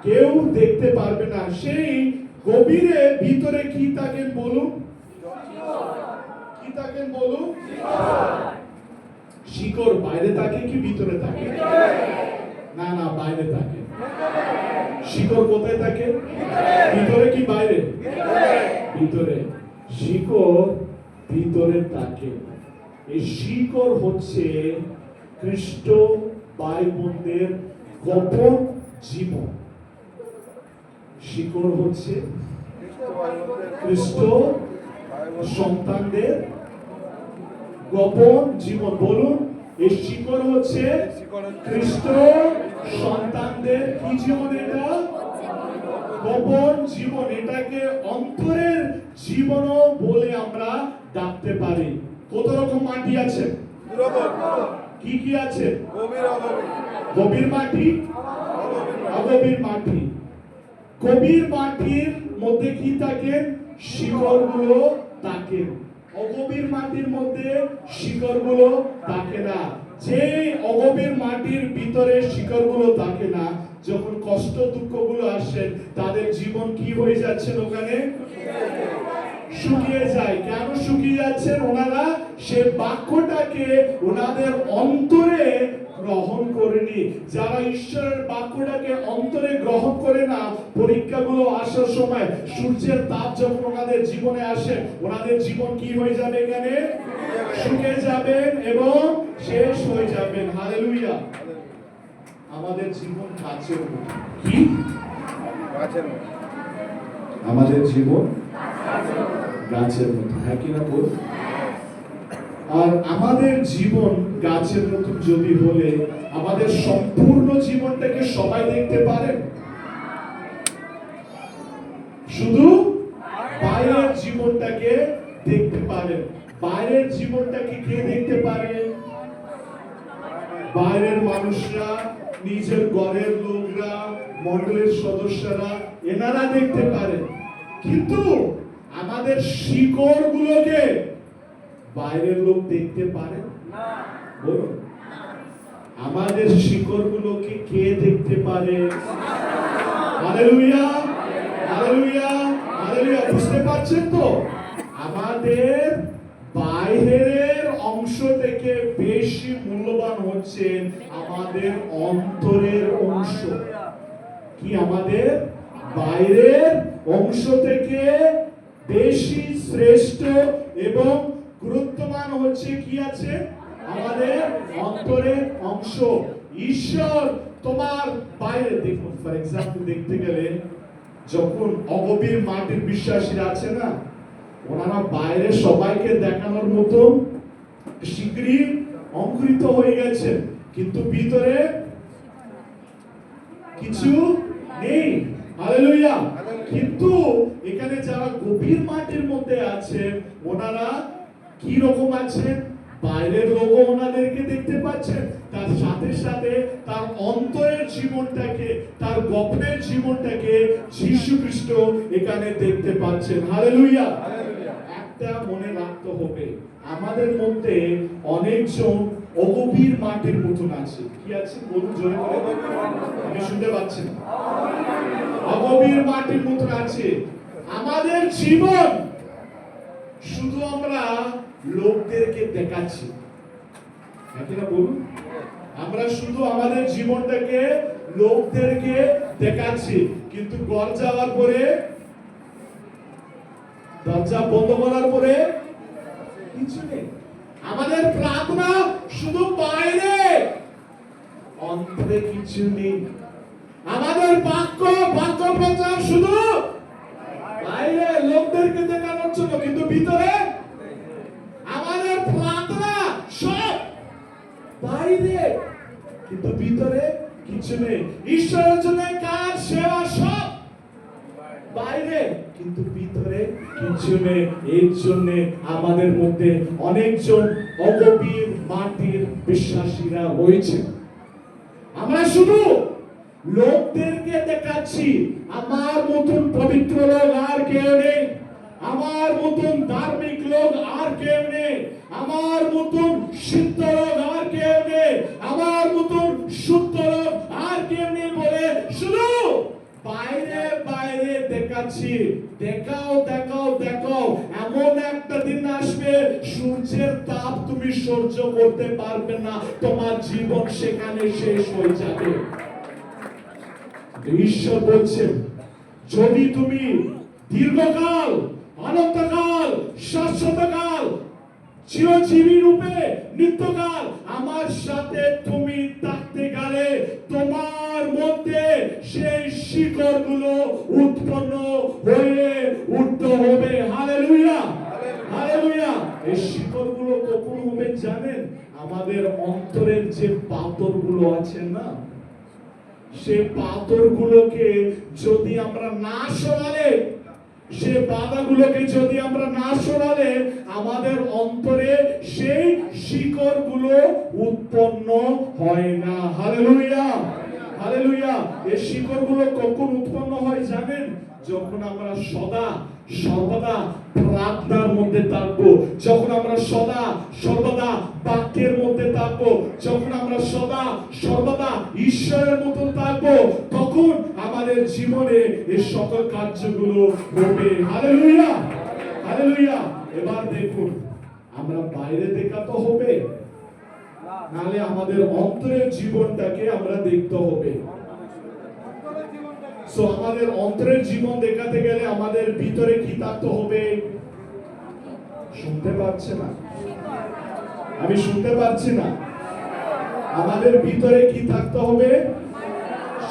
কেউ দেখতে পারবে না। সেই গভীরে ভিতরে কি থাকে বলুন? কি থাকে বলুন? শিকড়। বাইরে থাকে কি ভিতরে থাকে? না না, বাইরে থাকে। শিকড় কোথায় থাকে? ভিতরে কি বাইরে? ভিতরে। শিকড় ভিতরে থাকে। এই শিকড় হচ্ছে খ্রিস্ট ভাই-বোনদের গোপন জীবন। শিকড় হচ্ছে খ্রিস্ট সন্তানদের গোপন জীবন। বলুন, এই শিকড় হচ্ছে খ্রিস্ট সন্তানদের কি জীবন? এটা গোপন জীবন। এটাকে অন্তরের জীবনও বলে আমরা ডাকতে পারি। কত রকম মাটি আছে? কি কি আছে? গভীর মাটি, অগভীর মাটি। গভীর মাটির মধ্যে কি থাকে? শিকড়গুলো থাকে। অগভীর মাটির মধ্যে শিকড়গুলো থাকে না। যে অগভীর মাটির ভিতরে শিকড়গুলো থাকে না, যখন কষ্ট দুঃখগুলো আসে তাদের জীবন কি হয়ে যাচ্ছে? ওখানে শুকিয়ে যায়। কেন শুকিয়ে যাচ্ছেন? ওনারা সে বাক্যটাকে ওনাদের অন্তরে গ্রহণ করেনি। যারা ঈশ্বরের বাক্যটাকে অন্তরে গ্রহণ করে না, পরীক্ষাগুলো আসার সময় সূর্যের তাপ যখন ওনাদের জীবনে আসে, ওনাদের জীবন কি হয়ে যাবে? এখানে শুকিয়ে যাবেন এবং শেষ হয়ে যাবেন। হালেলুয়া। আমাদের জীবন গাছের মতো। কি? গাছের মতো। আমাদের জীবন গাছের মতো। হ্যাঁ কিনা বল? আর আমাদের জীবন গাছের মতো যদি বলে, আমাদের সম্পূর্ণ জীবনটাকে সবাই দেখতে পারে? শুধু বাইরের জীবনটাকে দেখতে পারে। বাইরের জীবনটাকে কে দেখতে পারে? বাইরের মানুষরা, নিজের ঘরের লোকরা, মণ্ডলের সদস্যরা, এনারা দেখতে পারে। কিন্তু আমাদের শিকড়গুলোকে বাইরের লোক দেখতে পারে না। বলুন, আমাদের শিকড়গুলোকে কে দেখতে পারে? Hallelujah, hallelujah, hallelujah. বুঝতে পারছেন তো? আমাদের বাইরের অংশ থেকে বেশি মূল্যবান হচ্ছে আমাদের অন্তরের অংশ। কি? আমাদের বাইরের অংশ থেকে বেশি শ্রেষ্ঠ এবং গুরুত্বমান হচ্ছে কি আছে? আমাদের অন্তরের অংশ। ঈশ্বর তোমার বাইরে, দেখুন ফর এক্সাম্পল দেখতে গেলে, যখন অগভীর মাটির বিশ্বাসীরা আছে না, ওনারা বাইরে সবাইকে দেখানোর মতো শীঘ্রই অঙ্কুরিত হয়ে গেছে, কিন্তু ভিতরে কিছু নেই। হালেলুয়া। কিন্তু এখানে যারা গভীর মাটির মধ্যে আছে, ওনারা কি রকম আছেন? বাইরের লোকও ওনাদেরকে দেখতে পাচ্ছেন, তার সাথে সাথে তার অন্তরের জীবনটাকে, তার গোপনের জীবনটাকে যীশু খ্রিস্ট এখানে দেখতে পাচ্ছেন। হালেলুয়া। একটা মনে রাখতে হবে, আমাদের মধ্যে অনেকজন অগভীর মাটির মতন আছে। কি আছে বলুন জোরে করে, আমি শুনতে পাচ্ছি না। অগভীর মাটির মতন আছে আমাদের জীবন। শুধু আমরা লোকদেরকে দেখাচ্ছি, না বলুন, আমরা শুধু আমাদের জীবনটাকে লোকদেরকে দেখাচ্ছি, কিন্তু ঘর যাওয়ার পরে, দরজা বন্ধ করার পরে কিছু নেই। আমাদের প্রার্থনা শুধু বাইরে, অন্তরে কিছু নেই। আমাদের বাক্য প্রচার শুধু বাইরে, লোকদেরকে দেখানোর জন্য, কিন্তু ভিতরে আমাদের প্রার্থনা সব বাইরে, কিন্তু ভিতরে কিছু নেই। ঈশ্বরের জন্য কাজ সেবা সব বাইরে, কিন্তু ভিতরে কিছু নেই। এর জন্য আমাদের মধ্যে অনেকজন অগভীর মাটির বিশ্বাসীরা রয়েছে। আমরা শুধু লোকদেরকে দেখাচ্ছি আমার মতন পবিত্র লোক আর কেউ নেই, আমার মতন ধার্মিক লোক আর কেউ নেই, আমার মতন সিদ্ধ লোক আর কেউ নেই, আমার মতন শুদ্ধ লোক আর কেউ নেই বলে শুধু বাইরে বাইরে দেখাচ্ছি। দেখাও দেখাও দেখাও, এমন একটা দিন আসবে সূর্যের তাপ তুমি সহ্য করতে পারবে না, তোমার জীবন সেখানে শেষ হয়ে যাবে। ঈশ্বর বলছেন, যদি তুমি দীর্ঘকাল, অনন্তকাল, শাশ্বতকাল, চিরজীবী রূপে নিত্যকাল আমার সাথে তুমি থাকতে গেলে, তোমার মধ্যে সেই শিকড়গুলো উৎপন্ন হয়ে উঠতে হবে। Hallelujah, hallelujah. এই শিকড়গুলো কখন হবে জানেন? আমাদের অন্তরের যে পাথরগুলো আছে না, সে পাথরগুলোকে যদি আমরা না সরালে, সে বাধাগুলোকে যদি আমরা না সরালে, আমাদের অন্তরে সেই শিকড়গুলো উৎপন্ন হয় না। Hallelujah, hallelujah. এই শিকড়গুলো কখন উৎপন্ন হয় জানেন? যখন আমরা সদা সর্বদা প্রার্থনার মধ্যে থাকবো, যখন আমরা সদা সর্বদা বাক্যের মধ্যে থাকবো, যখন আমরা সদা সর্বদা ঈশ্বরের মতো থাকবো, তখন আমাদের জীবনে এই সকল কার্যগুলো হবে। Hallelujah, hallelujah. এবার দেখুন, আমরা বাইরে দেখাতে হবে, নালে আমাদের অন্তরের জীবনটাকে আমরা দেখতে হবে। সো আমাদের অন্তরের জীবন দেখাতে গেলে আমাদের ভিতরে কি থাকতে হবে? শুনতে পাচ্ছে না, আমি শুনতে পাচ্ছি না। আমাদের ভিতরে কি থাকতে হবে?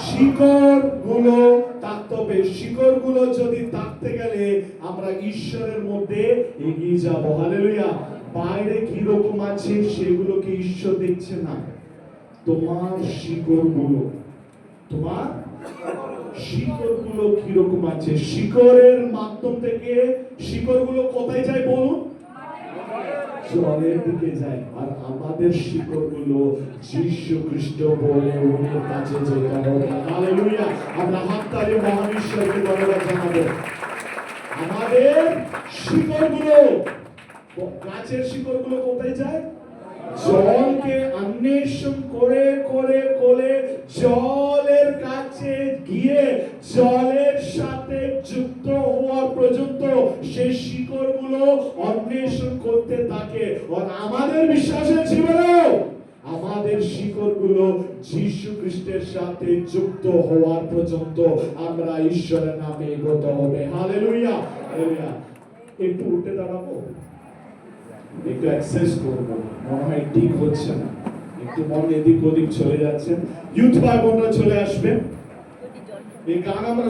শিকড়গুলো থাকতে হবে। শিকড়গুলো যদি থাকতে গেলে আমরা ঈশ্বরের মধ্যে এগিয়ে যাব। হালেলুয়া। বাইরে কি রকম আছে সেগুলোকে ঈশ্বর দেখছে না, তোমার শিকড়গুলো, তোমার শিকড়গুলো কি রকম আছে। শিকড়ের মাধ্যম থেকে শিকড়গুলো কোথায় যায় বলুন? জলের দিকে যায়। আর আমাদের শিকড়গুলো যীশু খ্রিস্ট বলে ওর কাছে যেতে হবে। হালেলুয়া। আমরা হাততালি মহান ঈশ্বরকে ধন্যবাদ জানাবো। আমাদের শিকড়গুলো, গাছের শিকড়গুলো কোথায় যায়? জলকে অন্বেষণ করে করে করে জলের কাছে গিয়ে জলের সাথে যুক্ত হওয়ার পর্যন্ত সেই শিকড়গুলো অন্বেষণ করতে থাকে। আর আমাদের বিশ্বাসের জীবনেও আমাদের শিকড়গুলো যীশু খ্রিস্টের সাথে যুক্ত হওয়ার পর্যন্ত আমরা ঈশ্বরের নামে এগোতে হবে। Hallelujah, hallelujah. একটু উঠে দাঁড়াবো, একটু এক্সারসাইজ করব। মনে হয় ঠিক হচ্ছে না, একটু মন এদিক ওদিক চলে যাচ্ছে। ইউথ ভাই বোনরা চলে আসবেন। এই গান আমরা